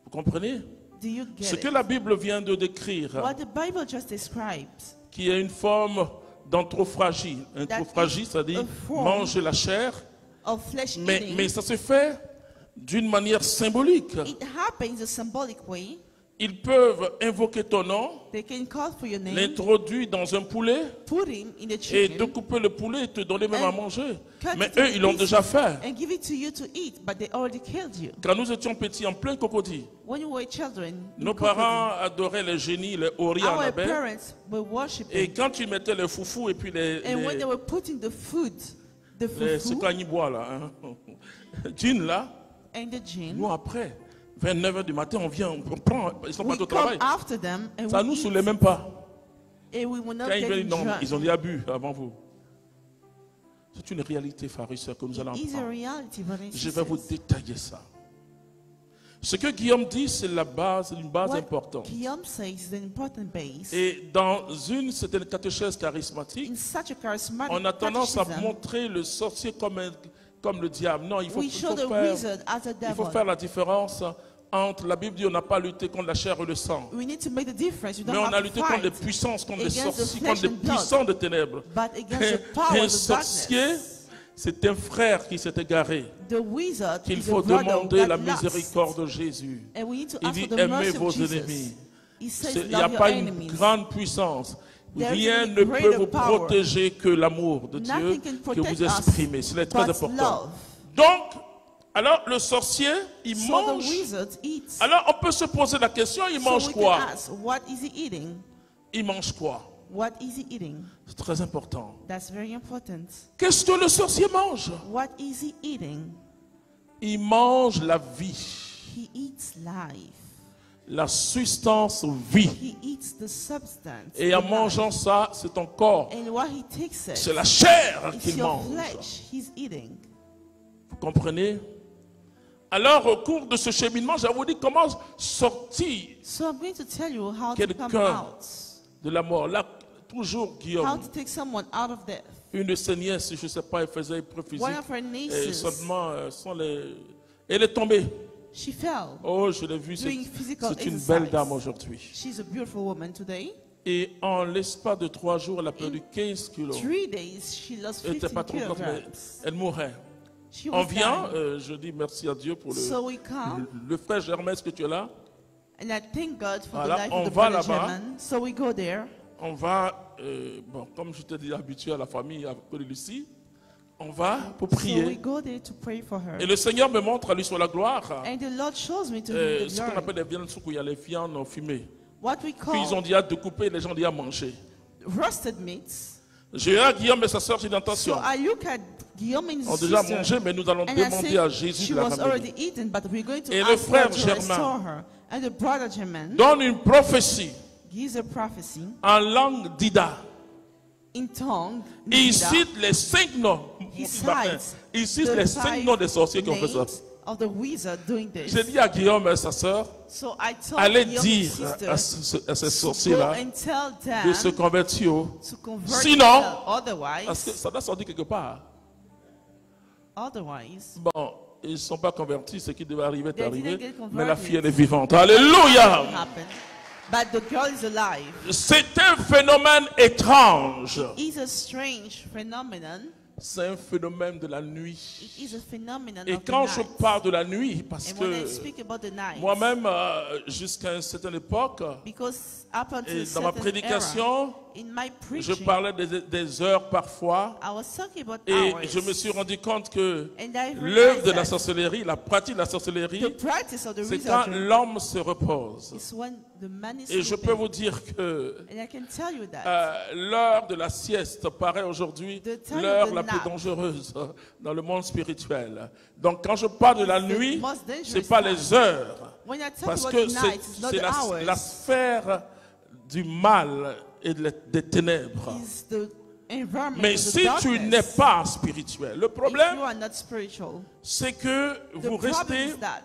Vous comprenez? Do you Ce get que it? la Bible vient de décrire, What the Bible just describes, qui est une forme d'anthrophagie. Anthrophagie, is c'est-à-dire a form manger la chair, of flesh mais eating, ça se fait d'une manière symbolique. it happens a symbolic way. Ils peuvent invoquer ton nom, They can call for your name, l'introduire dans un poulet put him in the et chicken, découper le poulet et te donner même à And manger. cut Mais it eux, in ils l'ont pieces déjà fait. and give it to you to eat, but they already killed you. Quand nous étions petits, en plein cocody, When you were children, nos parents adoraient les génies, les horis en our abeille. parents were worshiping. Et quand tu mettais les foufous et puis And when they were putting the food, the ce fufu qu'on y boit là, hein, djinn là, and the gin, nous après, 29h du matin, on vient, on prend, ils sont pas we au come travail. after them and Ça we nous eat, saoulait même pas. and we will not Quand ils get viennent, non, drunk. ils ont déjà bu avant vous. C'est une réalité, frères et sœurs, que nous allons It is a apprendre. reality, brothers and Je vais vous sisters. détailler ça. Ce que Guillaume dit, c'est la base, une base What importante. Guillaume says is an important base. Et dans une certaine catéchèse charismatique, In such a charismatic on a tendance à catechism, montrer le sorcier comme le diable. Non, il faut, we il show faut the faire, wizard as a il faut devil. faire la différence entre, la Bible dit, on n'a pas lutté contre la chair et le sang. We need to make the difference. We don't Mais on have a to lutté contre les fight, puissances, contre les against the sorciers, flesh contre les and blood, puissants de ténèbres. but against the power Un of the sorcier, darkness. c'est un frère qui s'est égaré, The wizard qu'il is faut a brother demander that la lost. miséricorde de Jésus. And we need to Il ask dit, for the aimez mercy vos of Jesus. ennemis. He says, Il n'y a love your pas une enemies. grande puissance. There is Rien a ne peut greater vous power. protéger que l'amour de Dieu Nothing can que protect vous exprimez. us C'est très but important. love. Donc, alors le sorcier, il So the mange. wizard eats. Alors on peut se poser la question, il So mange we quoi? can ask, what is he eating? Il mange quoi? What is he eating? C'est très important. That's very important. Qu'est-ce que le sorcier mange? What is he eating? Il mange la vie, He eats life. la substance vie. He eats the substance. Et en the mangeant life. ça, c'est ton corps. And what he takes it, C'est la chair it's qu'il your mange. flesh he's eating. Vous comprenez? Alors, au cours de ce cheminement, je vous dis comment sortir So I'm going to tell you how to come quelqu'un out. de la mort. Là, toujours How Guillaume, to take someone out of death. une de ses nièces, je ne sais pas, elle faisait épreuve physique. One of her Et nieces, seulement, elle est tombée. she fell. Oh, je l'ai vue. Doing physical C'est une exercise. belle dame aujourd'hui. She's a beautiful woman today. Et en l'espace de 3 jours, elle a perdu 15 kilos. 3 days, she lost Elle n'était 15 pas trop grosse, mais kilograms. elle mourait. She On was vient, dying. je dis merci à Dieu pour So we come, le frère Germain, est-ce que tu es là? and I thank God for Voilà, the life on of the va brother là-bas. German. So we go there. On va, bon, comme je t'ai dit, habitué à la famille, à côté de Lucie, on va pour So we prier. go there to pray for her. Et le Seigneur me montre à lui sur la gloire And the Lord shows me to him the ce qu'on glory. appelle les viandes où il y a les viandes fumées. What we Puis ils ont call dit à découper, les gens dit à manger. roasted meats. J'ai eu à Guillaume et sa soeur, j'ai dit So attention. I look at Guillaume and On a his déjà sister, mangé, mais nous allons and I demander à say Jésus she de la was ramener. already eaten, but we're going to Et le ask frère God to Germain, restore her. And the brother German donne une prophétie gives a prophecy en langue d'Ida. in tongue. Et il Nida. cite les 5 noms. He cites Il cite the les 5 five noms des sorciers qui ont fait ça. names of the wizard doing this. J'ai dit à Guillaume et sa sœur, So I told allez Guillaume dire sister à ces to go sorciers-là and tell de se them convertir. to convert Sinon, themselves. parce que Otherwise, ça doit sortir quelque part. Bon, ils ne sont pas convertis, ce qui devait arriver est They didn't arrivé, get converted. mais la fille elle est vivante. Alléluia! happened. But the girl is alive. C'est un phénomène étrange. It's a strange phenomenon. C'est un phénomène de la nuit. It is a phenomenon Et of quand the je night. parle de la nuit, parce And when I que speak about the night, moi-même, jusqu'à une certaine époque, because up until et a dans ma certain prédication, era, in my je preaching, parlais des heures parfois, I was talking about et hours. je me suis rendu compte que And I l'œuvre realized de la that sorcellerie, la pratique de la the sorcellerie, practice of the c'est quand wizardry l'homme se repose. is when the man is Et je peux sleeping. vous dire que And I can tell you that l'heure de la sieste paraît aujourd'hui The time l'heure of the la plus nap. dangereuse dans le monde spirituel. Donc quand je parle de la the nuit, most dangerous ce n'est pas time. les heures, when I talk parce about que the night, it's not c'est the hours. la sphère du mal et des ténèbres. It's the environment Mais of the si tu darkness. n'es pas spirituel, le If problème, you are not spiritual, c'est que the vous problem restez is that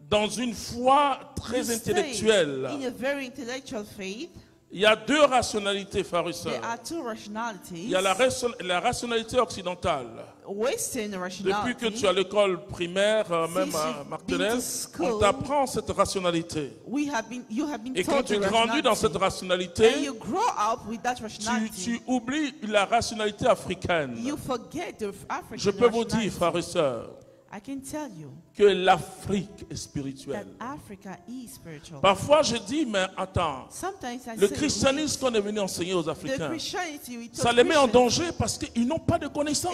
dans une foi très you stay intellectuelle. in a very intellectual faith. Il y a deux rationalités, frères et There sœurs. are two rationalities. Il y a la rationalité occidentale. Western Depuis rationality. que tu es à l'école primaire, même Since à you've Martinez, been to school, on t'apprend cette rationalité. You have been Et quand told tu the grandis dans cette rationality. And rationalité, you grow up with that rationality. tu oublies la rationalité africaine. You forget the African Je peux vous dire, rationality. frères et sœurs, I can tell you que l'Afrique est that spirituelle. Africa is spiritual. Parfois, je dis, mais attends, Sometimes I le say, christianisme qu'on est venu enseigner aux the Africains, Christianity we taught ça les met en Christians danger parce qu'ils n'ont pas de connaissances.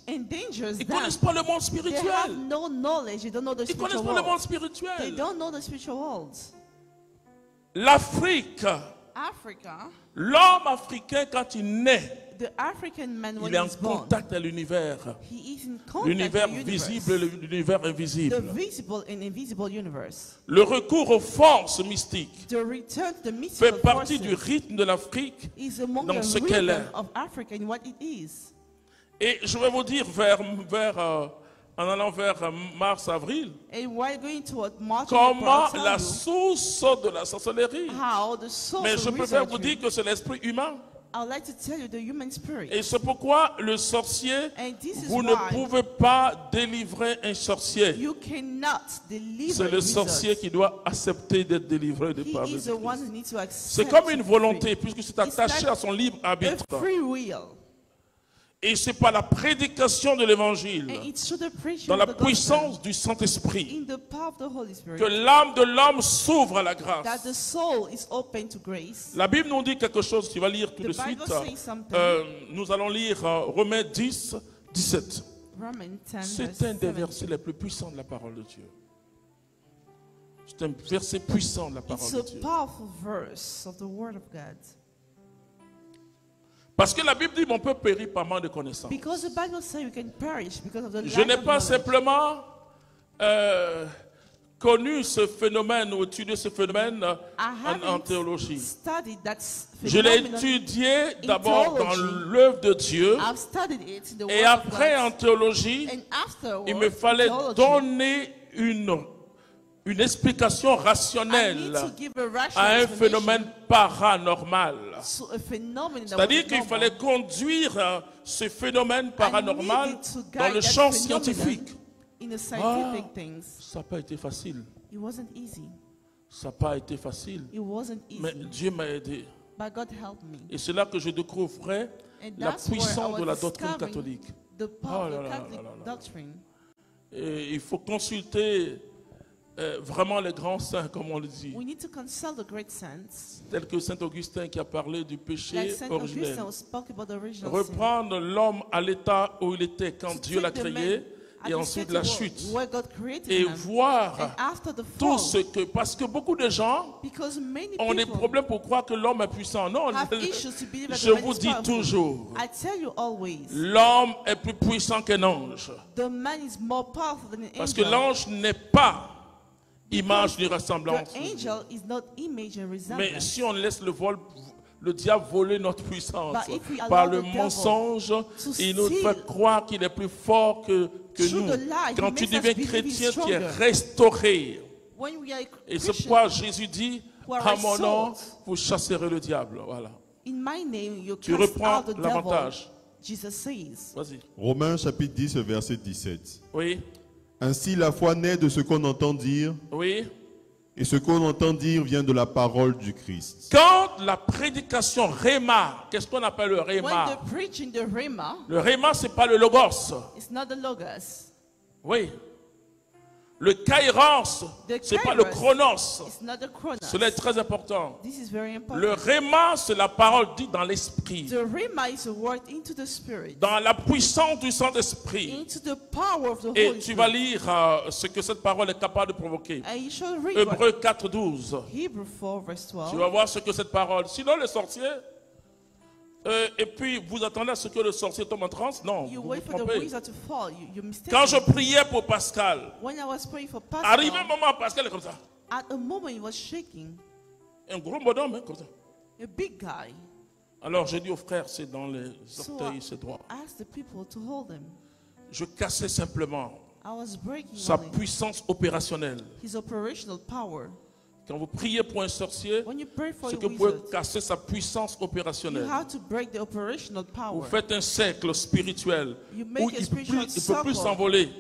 endangers Ils ne them. connaissent pas le monde They have spirituel. no knowledge. They don't know the Ils ne connaissent spiritual pas le monde world. They spirituel. don't know the spiritual world. L'Afrique, Africa, l'homme africain, quand il naît, the African man when il est en he's born, contact avec l'univers. he is in contact with L'univers the universe. visible et l'univers The invisible. visible and invisible universe. Le recours aux forces mystiques The return to the fait mystical partie du forces rythme de l'Afrique. is among dans the ce qu'elle rhythm est. of Africa and what it is. Et je vais vous dire, en allant vers mars-avril, And while going toward March, comment April, I'll la tell source de la sorcellerie. you how the source Mais je of préfère vous wizardry. dire que c'est l'esprit humain. I'd like to tell you the human spirit. Et c'est pourquoi le sorcier, And this is vous ne why pouvez pas délivrer un sorcier. you cannot deliver C'est le wizards. sorcier qui doit accepter d'être délivré de par He is the one Jésus-Christ. who needs to accept. C'est comme une to be volonté, puisque c'est It's attaché like à son libre free. arbitre. A free will. Et c'est par la prédication de l'évangile, And it's through the preaching dans of la the gospel, puissance du Saint-Esprit, in the power of the Holy Spirit, que l'âme de l'homme s'ouvre à la that grâce. the soul is open to grace. La Bible nous dit quelque chose, tu vas lire tout The de suite. Bible says something. Nous allons lire Romains 10, 17. Romans 10, C'est verse un des 7. versets les plus puissants de la parole de Dieu. C'est un verset puissant de la parole It's de a Dieu. powerful verse of the Word of God. Parce que la Bible dit mon peuple périt par manque de connaissance. Because the Bible says we can perish because of the Je lack n'ai of pas knowledge. simplement connu ce phénomène ou étudié ce phénomène I en haven't théologie. studied that Je l'ai phenomenon. étudié d'abord dans theology. l'œuvre de Dieu I've studied it in the et Word of après en God. théologie, And afterwards, il me fallait theology, donner une explication I need rationnelle to give a à rational un explanation phénomène paranormal. to a phenomenon that C'est-à-dire was qu'il normal. fallait conduire ce phénomène paranormal needed to dans guide le that champ phenomenon scientifique. in the scientific Ah. things. Ça n'a pas été facile. It wasn't easy. Ça n'a pas été facile. It wasn't easy. Mais Dieu m'a aidé. But God helped me. Et c'est là que je découvrais And la that's where I puissance was de la doctrine discovering catholique. the power Oh là of the là Catholic là là là. doctrine. Et il faut consulter vraiment les grands saints, comme on le dit. We need to consult the great saints. Tel que Saint Augustin qui a parlé du péché Like Saint originel. Augustine who spoke about the original sin. Reprendre l'homme à l'état où il était quand To Dieu l'a take the créé man at et the ensuite state la of chute. where God created Et him. voir And after the tout fall, ce que... Parce que beaucoup de gens because many ont des people problèmes pour croire que l'homme est puissant. Non, have issues to believe that je the man vous is dis powerful. toujours, I tell you always, l'homme est plus puissant qu'un ange. the man is more powerful than an Parce que angel. l'ange n'est pas image ni The ressemblance. angel is not image and Mais resemblance. si on laisse le diable voler notre puissance But if we allow par the le devil mensonge, to il nous steal fait croire qu'il est plus fort que through nous. the lie, he Quand tu makes us deviens believe chrétien, he's tu es stronger. restauré. When we are Et c'est Christian, pourquoi Jésus dit, who are à mon nom, restored. vous chasserez le diable. Voilà. in my name you Tu cast reprends out the devil. l'avantage. Jesus says. Vas-y. Romains chapitre 10, verset 17. Oui, Ainsi la foi naît de ce qu'on entend dire, oui. et ce qu'on entend dire vient de la parole du Christ. Quand la prédication Réma, qu'est-ce qu'on appelle le When Réma? the preaching the Rhema, Le Réma, c'est pas le Logos. it's not the Logos. Oui. Le Kairos, The c'est pas le Kairos, Chronos. It's not the Chronos. Cela est très important. This is very important. Le Réma, c'est la parole dite dans l'esprit. The Rhema is a word into the Spirit, Dans la puissance du Saint-Esprit. into the power of the Et Holy tu vas Spirit. lire ce que cette parole est capable de provoquer. And you shall read Hébreux what 4, 12. Hebrew 4 verse Tu 12. vas voir ce que cette parole. Sinon, les sorciers, et puis vous attendez à ce que le sorcier tombe en transe? Non, You vous vous wait for the trompez. wizard to fall. You're mistaken. Quand je priais pour Pascal, When I was praying for arrivé un Pascal, moment, Pascal est comme ça. at a moment he was shaking, Un gros bonhomme, hein, comme ça. a big guy. Alors j'ai dit au frère, c'est dans les So orteils, c'est droit. I asked the people to hold him. Je cassais simplement I was breaking sa only puissance opérationnelle. his operational power. Quand vous priez pour un sorcier, When you pray for c'est a que vous pouvez wizard, casser sa puissance you opérationnelle. have to break the operational Vous power. faites un cercle spirituel You make où a il ne spiritual peut plus circle s'envoler.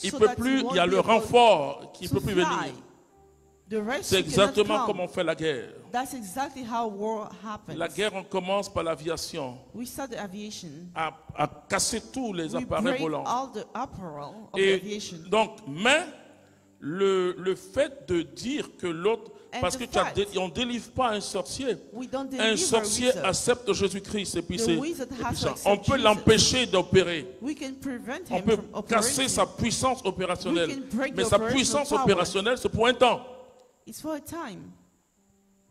Il so peut that plus, you il y a won't le be able renfort qui ne to peut plus fly. venir. The rest C'est you cannot exactement come. comme on fait la guerre. That's exactly how war happens. La guerre, on commence par l'aviation, We start the aviation. à casser tous les We appareils break volants. all the apparel of the Et aviation. donc, mais le fait de dire que l'autre, And parce the que fact- on ne délivre pas un sorcier. We don't Un deliver sorcier wizard. accepte Jésus-Christ et puis The c'est wizard et has puis to ça. accept On peut Jesus. l'empêcher d'opérer. We can prevent On him peut from casser operating. sa puissance opérationnelle. We can break Mais the sa operational puissance power. opérationnelle, c'est pour un temps. It's for a time.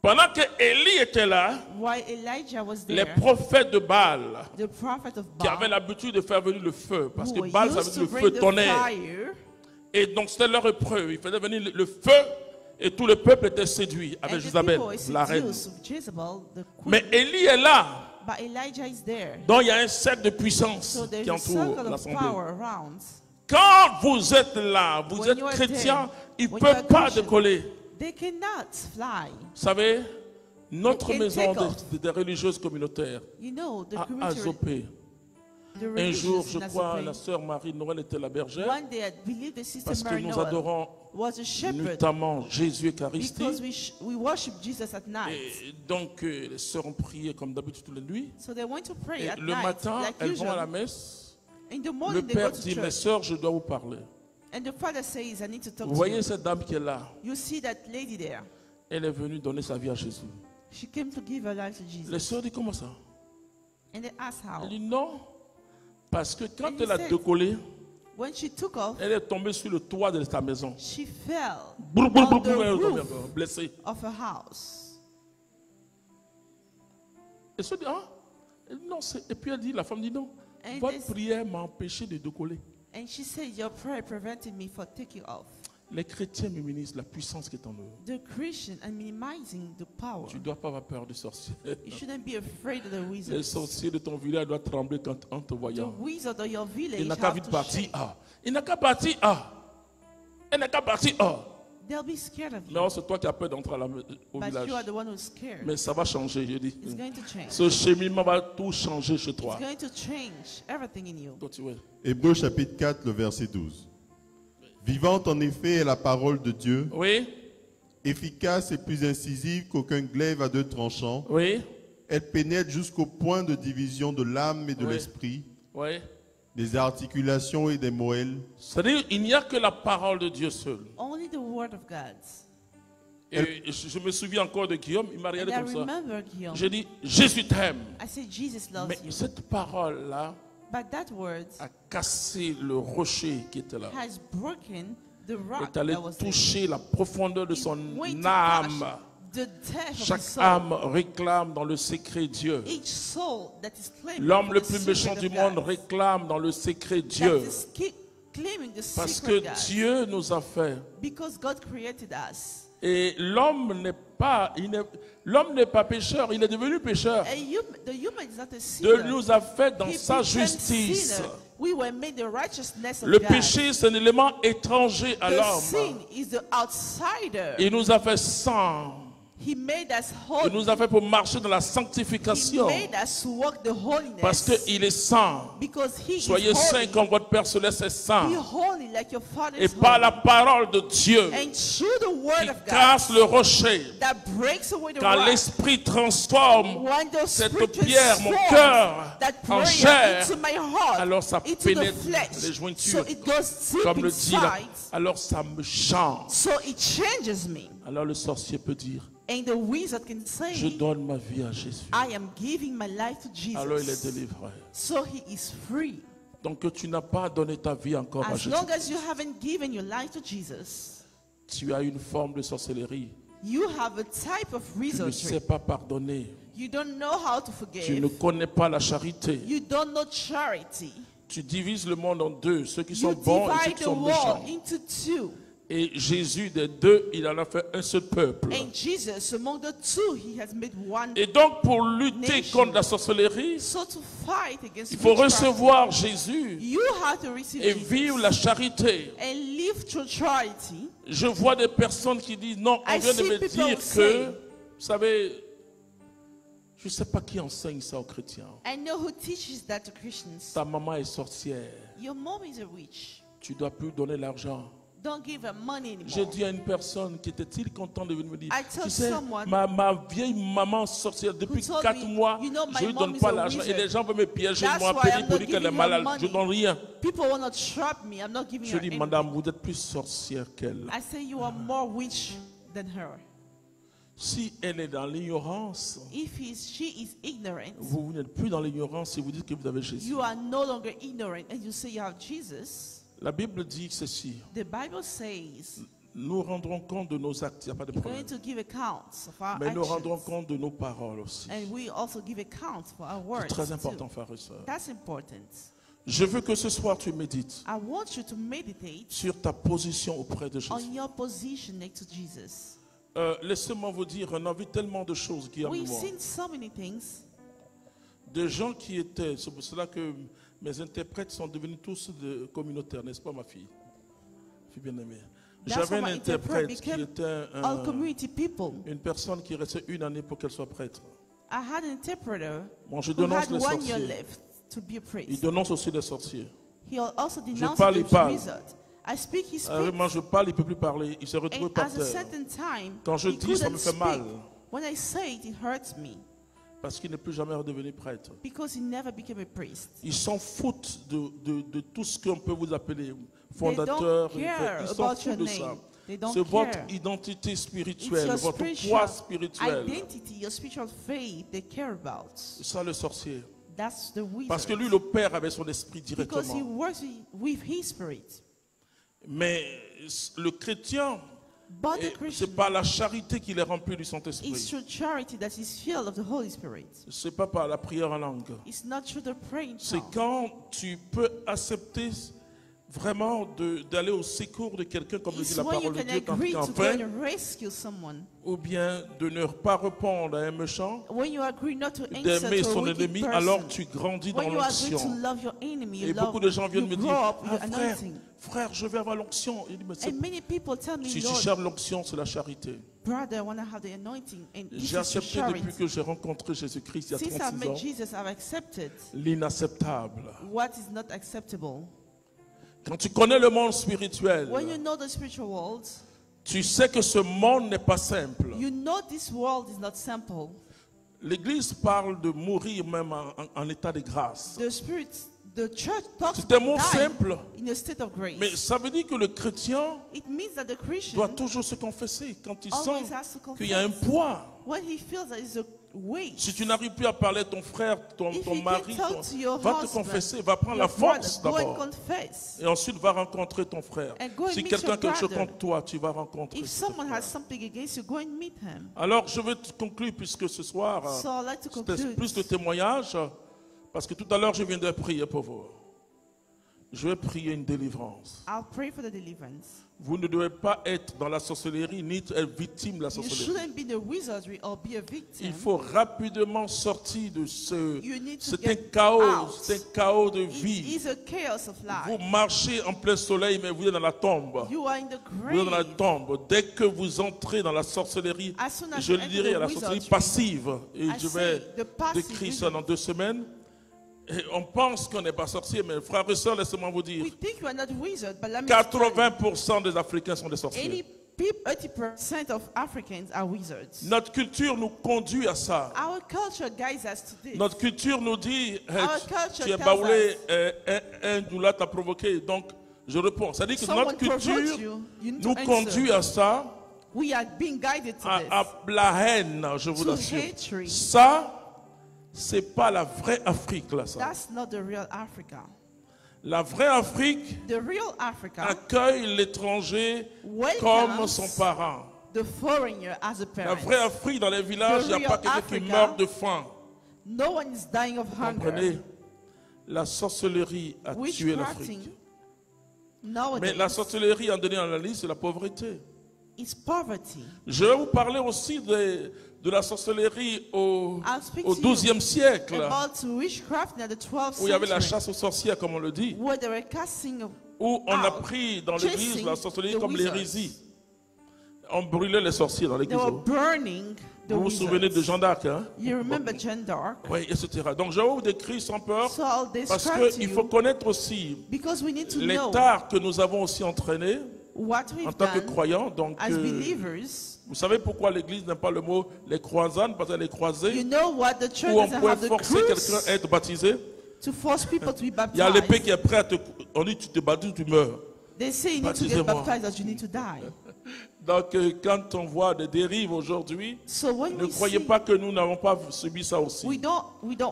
Pendant que Élie était là, While Elijah was les there, prophètes de Baal, the prophet of qui avaient Baal, l'habitude de faire venir le feu, parce que who Baal, ça veut used dire to le feu bring the tonnerre. fire, Et donc c'était leur épreuve. Il faisait venir le feu et tout le peuple était séduit avec and the Jézabel, people were la reine. seduced with Jezebel, the queen. Mais Élie est là. But Elijah is there. Donc il y a un cercle de puissance So there's qui a entoure circle of l'assemblée. power around. Quand vous êtes là, vous When êtes you are chrétien, there, ils ne when you are peuvent pas Christian, décoller. They cannot fly. Vous savez, notre They can maison take off. des religieuses communautaires You know, the à community, Azopé. the Un jour, religious je in crois, Azopé, la sœur Marie-Noël était la bergère one day I believe the sister parce que Mary nous Noel adorons was a shepherd notamment Jésus Eucharistie. because we worship Jesus at night. Et donc, les sœurs ont prié comme d'habitude toutes les nuits. So they went to pray Et at le night, matin, like elles vont à la usual. messe. In the Le morning they père go to dit, mes church. sœurs, je dois vous parler. And the father says, I need to talk Vous to voyez you. cette dame qui est là. You see that lady there. Elle est venue donner sa vie à Jésus. She came to give her life to Les Jesus. sœurs disent, comment ça? And they asked how. Elle dit, non. Parce que quand And he elle a said- décollé, When she took off, elle est tombée sur le toit de ta maison. she fell Brou, brou, brou, on the brou, elle est tombée, roof blessée. of her house. Et se dit, ah, non, et puis elle dit, la femme dit non. And Votre this- prière m'a empêché de décoller. And she said, your prayer prevented me from taking off. Les chrétiens minimisent la puissance qui est en eux. The Christian and minimizing the power. Tu ne dois pas avoir peur du sorcier. You shouldn't be afraid of the Les wizards. sorciers de ton village doivent trembler en te The voyant. wizard of your village Il n'a qu'à have vite to partir. shake. Ah. Il n'a qu'à partir. Ah. Il n'a qu'à partir. Ah. They'll be scared of you. Non, c'est toi qui as peur d'entrer au But village. you are the one who's scared. Mais ça va changer, je dis. It's going to change. Ce cheminement va tout changer chez toi. It's going to change everything in you. Continuez. Hébreux chapitre 4, le verset 12. Vivante en effet est la parole de Dieu, Oui, efficace et plus incisive qu'aucun glaive à deux tranchants. oui, Elle pénètre jusqu'au point de division de l'âme et de Oui. l'esprit, oui. des articulations et des moelles, C'est-à-dire, il n'y a que la parole de Dieu seule. Only the word of God. Et je me souviens encore de Guillaume, il m'a And regardé I comme ça. remember, Guillaume, J'ai dit, Jésus t'aime. I said, Jesus loves Mais you. cette parole-là But that word a cassé le rocher qui était là. has broken the rock Est allé that was there. toucher la profondeur de son It went to âme. touch the depth of Chaque his soul. âme réclame dans le secret Dieu. Each soul that is claiming L'homme for le the plus secret méchant of du God, monde réclame dans le secret that Dieu. is claiming the Parce secret que God. Dieu nous a fait. Because God created us. Et l'homme n'est pas pécheur, il est devenu pécheur. And the human is not a Dieu sinner. nous a fait dans He sa became justice. sinner. We were made the righteousness of Le God. péché, c'est un élément étranger à The l'homme. sin is the outsider. Il nous a fait saints. He made us Il holy. nous a fait pour marcher dans la He sanctification. made us walk the holiness. Parce qu'il est saint. Because he Soyez is saints holy. comme votre Père Céleste est Be saint. holy like your Father Et is par holy. la parole de Dieu, And through the word qui of God casse le rocher, that breaks away the quand rock. l'Esprit transforme When the cette Spirit pierre, mon transforms cœur, that en prayer chair, into my heart, alors ça into the pénètre flesh, les so jointures, it goes deep comme le dit là, inside, alors ça me change. so it changes me. Alors le sorcier peut dire, And the wizard can je say, donne ma vie à Jésus. I am giving my life to Alors il est Jesus. délivré. So he is free. Donc tu n'as pas donné ta vie encore à As Jésus. long as you haven't given your life to Jesus, Tu as une forme de sorcellerie. you have a type of Tu ne sais wizardry. pas pardonner. You don't know how to Tu ne forgive. connais pas la charité. You don't know charity. Tu divises le monde en deux, ceux qui sont You bons et ceux divide qui the sont méchants. world into two. Et Jésus, des deux, il en a fait un seul peuple. And Jesus, among the two, he has made one. Et donc, pour lutter Nation. contre la sorcellerie, So to fight against il faut witchcraft, recevoir Jésus you have to receive et Jesus vivre la charité. and live through charity. Je vois des personnes qui disent, non, on I vient de see me people dire say- que, vous savez, je ne sais pas qui enseigne ça aux chrétiens. I know who teaches that to Christians. Ta maman est sorcière. Your mom is a witch. Tu ne dois plus donner l'argent. Don't give her money J'ai anymore. dit à une personne qui était-il content de venir me dire, I told tu sais, someone ma vieille maman sorcière, depuis told 4 me, mois, you know, my je ne lui mom donne is pas a l'argent. Et wizard. les gens veulent me piéger, That's ils m'ont why appelé I'm pour not dire qu'elle est giving her malade. money. Je ne donne rien. People want to trap me. I'm not giving Je her dis, anything. madame, vous êtes plus sorcière qu'elle. I say you are more witch than her. Si elle est dans l'ignorance, She is ignorant, vous n'êtes plus dans l'ignorance et vous dites que vous avez Jésus. you are no longer ignorant and you say you have Jesus. La Bible dit ceci, The Bible says nous rendrons compte de nos actes, il n'y a pas de we're problème. going to give accounts of our Mais nous rendrons actions. compte de nos paroles aussi. And we also give accounts for our C'est words. très too. important, frères et sœurs. That's important. Je veux que ce soir tu médites I want you to meditate sur ta position auprès de on Jésus. your position next to Jesus. Laissez-moi vous dire, on a vu tellement de choses qui We've arrivent. seen so many things. Des gens qui étaient, c'est pour cela que mes interprètes sont devenus tous communautaires, n'est-ce pas ma fille? Fille bien-aimée. That's J'avais why un my interpret interprète qui became était all community people. une personne qui restait une année pour qu'elle soit prêtre. I had an interpreter Bon, je who dénonce had les 1 year sorciers. left to be a Il priest. dénonce aussi les sorciers. He also denounced parle, il the parle. wizard. I speak, he Ah oui, speaks. moi je parle, il ne peut plus parler. Il s'est retrouvé And par at a terre. certain time, Quand je he dis, ça me couldn't fait mal. speak. When I say it, it hurts me Parce qu'il n'est plus jamais redevenu prêtre. because he never became a priest. Ils s'en foutent de tout ce qu'on peut vous appeler They fondateur. don't care Ils s'en about foutent your de ça. name. They don't C'est votre care. identité It's spirituelle, your votre spiritual poids spirituel. identity, your spiritual faith they care about. C'est ça le sorcier. That's the wizard. Parce que lui, le Père avait son esprit Because he directement. works with his spirit. Mais le chrétien, But the c'est Christian par la charité qu'il est rempli du is Saint-Esprit. through charity that is filled of the Holy Spirit. C'est pas par la prière en langue. It's not through the praying C'est tongue. quand tu peux accepter vraiment d'aller au secours de quelqu'un, comme le dit It's la when you parole de can Dieu, quand agree tu en to go fais, and rescue someone. ou bien de ne pas répondre à un méchant, When you agree not to answer d'aimer to a son wicked ennemi, person. alors tu grandis dans When you agree to l'onction. love your enemy, you Et beaucoup de gens viennent me grow dire, up with ah, your frère, anointing. frère, je vais avoir l'onction. Il dit, mais c'est- And many people tell me, si tu Lord, cherches l'onction, c'est la charité. brother, I want to have the anointing. And this J'ai is your accepté charity. depuis que j'ai rencontré Jésus-Christ il y a Since I 36 met ans, Jesus, I've accepted l'inacceptable. what is not acceptable. Quand tu connais le monde spirituel, When you know the spiritual world, tu sais que ce monde n'est pas simple. you know this world is not simple. L'Église parle de mourir même en état de grâce. The church talks C'est un about mot dying simple, in a state of grace. mais ça veut dire que le chrétien It means that the Christian doit toujours se confesser quand il sent always has to confess. qu'il y a un poids. When he feels that it's a weight. Si tu n'arrives plus à parler à ton frère, ton If you mari, can't talk to your va te husband, confesser, va prendre la your brother, force go and d'abord. confess. Et ensuite va rencontrer ton frère. And go and Si meet quelqu'un a your quelque chose brother. contre toi, tu vas rencontrer If ton someone frère. has something against you, go and meet him. Alors je vais conclure puisque ce soir, So I'd like to c'était conclude. plus de témoignages, parce que tout à l'heure je viens de prier pour vous. Je vais prier une délivrance. I'll pray for the deliverance. Vous ne devez pas être dans la sorcellerie ni être victime de la You sorcellerie. shouldn't be the wizardry or be a victim. Il faut rapidement sortir de You need to c'est un get chaos, out. c'est un chaos de It vie. is a chaos of Vous life. marchez en plein soleil, mais vous êtes dans la tombe. You are in the Vous êtes dans la grave. tombe. Dès que vous entrez dans la sorcellerie, As soon as je you le enter dirai the à la sorcellerie wizardry, passive, et I je say vais the passive décrire ça dans 2 semaines. Et on pense qu'on n'est pas sorcier, mais frères et sœurs, laissez-moi vous dire, We think you are not wizard, but let me tell you, 80% des Africains sont des sorciers. 80% of Africans are wizards. Notre culture nous conduit à ça. Our culture guides us to this. Notre culture nous dit, Our culture tu es tells baoulé, un doula t'a provoqué, donc je réponds. C'est-à-dire que Someone notre provoked culture you, you need to nous answer. conduit à ça, We are being guided to à this. la haine, je vous To l'assure. hatred. Ça, c'est pas la vraie Afrique, là, ça. That's not the real Africa. La vraie Afrique The real Africa, accueille l'étranger welcomes comme son parent. the foreigner as a La parent. vraie Afrique, dans les villages, il n'y a real pas quelqu'un qui Africa, meurt de faim. No one is dying of hunger. Comprenez? La sorcellerie a tué l'Afrique. Witchcrafting Mais nowadays la sorcellerie, en donnant la liste, c'est la pauvreté. is poverty. Je vais vous parler aussi de la sorcellerie au I'll speak au to you XIIe siècle, about witchcraft in the 12th où il y avait la century, chasse aux sorcières, comme on le dit, where they were casting où on a out, pris dans l'église chasing la sorcellerie the comme wizards. l'hérésie. On brûlait les sorciers dans They l'église. were burning the Vous vous souvenez de wizards. Jeanne d'Arc, hein? You remember Jeanne d'Arc? Oui, etc. Donc je vais vous décrire sans peur, So I'll parce describe to qu'il faut you, connaître aussi because we need to les know tares que nous avons aussi entraînés what en we've tant que done croyants. Donc, as believers. vous savez pourquoi l'église n'aime pas le mot les croisantes, parce qu'elle est croisée, You know what? The church où on doesn't pouvait have the forcer quelqu'un cruise à être baptisé. to force people to be Il y a l'épée baptized. qui est prête à te... On dit tu te baptises, tu meurs. They say you need to get Baptisez-moi. baptized as you need to die. Donc quand on voit des dérives aujourd'hui, So when ne we croyez see, pas que nous n'avons pas subi ça aussi. we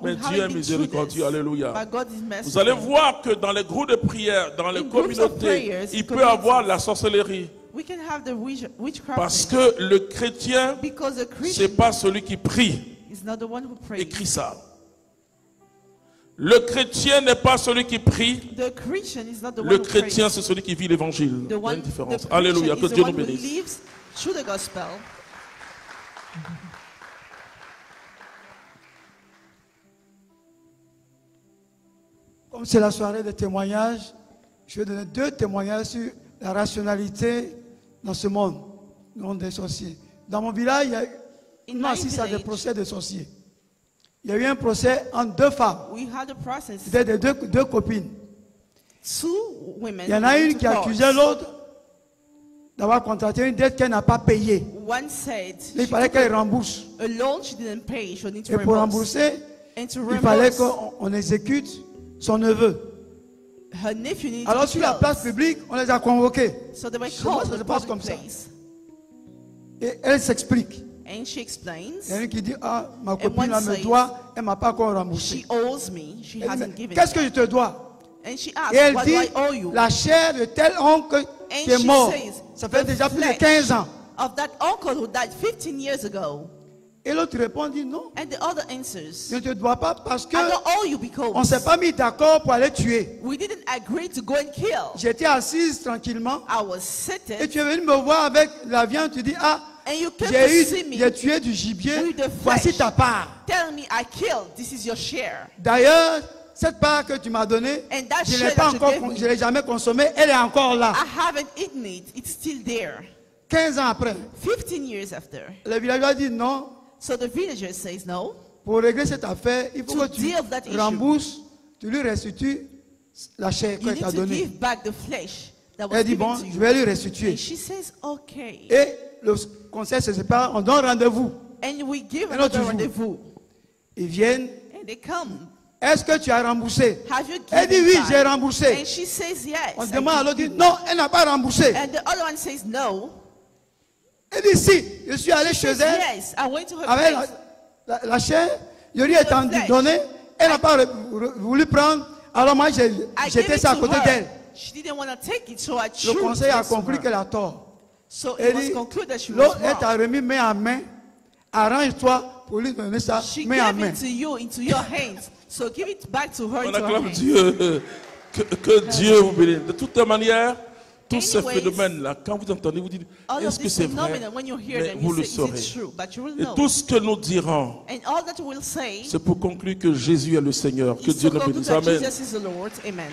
Mais haven't Dieu est been through miséricordieux, this. alléluia. But God is Vous allez merciful. voir que dans les groupes de prière, dans les In groups of communautés, prayers, il in peut y avoir communities, la sorcellerie. We can have the witchcraft Parce thing, que le chrétien, because the c'est Christian pas celui qui prie. is not the one who prays. Écris ça. Le chrétien n'est pas celui qui prie. The Christian is not the Le one who chrétien, prays. c'est celui qui vit l'évangile. Il The y a one, une the différence. Christian Alléluia, que is the Dieu one nous who bénisse. lives through the gospel. Comme c'est la soirée des témoignages, je vais donner 2 témoignages sur la rationalité dans ce monde, le monde des sorciers. Dans mon village, il y a In on my assiste à des village, procès de sorciers. Il y a eu un procès entre 2 femmes, we had a process. c'était des deux copines. 2 women. Il y en a went une to qui court. accusait l'autre d'avoir contracté une dette qu'elle n'a pas payée. One said Il she fallait took qu'elle rembourse. a loan she didn't pay. She need to Et pour reimburse. rembourser, And to il fallait reimburse, qu'on exécute son neveu. her nephew needed Alors to sur be la killed. place publique, on les a convoqués. So they were Comment called ça to se the passe public comme ça? place. Et elle s'explique. And she explains, Il y en a une qui dit, ah, ma one copine là me says, doit, elle ne m'a pas encore remboursé. she owes me. She Elle dit, hasn't mais given qu'est-ce me. que je te dois? And she Et asked, elle what dit, do I owe you? la chair de tel oncle qui est she mort. says, Ça fait the déjà plus de flesh 15 ans. of that uncle who died 15 years ago. Et l'autre répond, dit non, And the other answers, je ne te dois pas parce que I don't owe you on ne s'est because pas mis d'accord pour aller tuer. we didn't agree to go and kill. J'étais assise tranquillement I was et seated tu es venu me voir avec la viande, tu dis, ah, and you came to see me j'ai tué du gibier, with the voici flesh. ta part. telling me I killed. This is your share. D'ailleurs, cette part que tu m'as donnée, And that je share l'ai pas that you encore, gave me, je l'ai jamais consommée, elle est encore là. I haven't eaten it. It's still there. 15 ans après, 15 years after. le villageois dit non, So the villager says no. pour régler cette affaire, il faut To que tu deal with that issue. rembourses, tu lui restitues la chair You qu'elle need t'a to donnée. give back the flesh that was Elle dit given bon, to je you. vais lui restituer. And she says okay. Et le conseil se sépare, on donne rendez-vous. And we give Un autre another jour. rendezvous. Ils viennent, And they come. est-ce que tu as remboursé? Have you Elle dit given oui, back? j'ai remboursé. And she says yes. On I demande à give l'autre, dit you. non, elle n'a pas remboursé. And the other one says no. Elle dit si, je suis allé She chez says elle yes. I went to her avec place. la chair, je lui ai flesh. donné, elle n'a pas voulu prendre, alors moi I gave j'étais it à to côté her. d'elle. She didn't want to take it, so I Le chewed conseil a it from conclu her. qu'elle a tort. So Elle it was dit, concluded that she was l'autre, elle t'a wrong. remis main à main, arrange-toi pour lui donner ça She main à gave main. it to you into your hands. So give it back to her On into her acclame hands. Dieu. Que Dieu vous bénisse. De toute manière, tous ces Anyways, phénomènes-là, quand vous entendez, vous dites, All est-ce of que these c'est vrai? phenomena, when you hear Mais them, vous you le say, is saurez. it true? But you will Et know. tout ce que nous dirons, And all that we'll say c'est pour conclure que Jésus est le Seigneur. Que is Dieu to nous conclude bénisse. that Amen. Jesus is the Lord. Amen.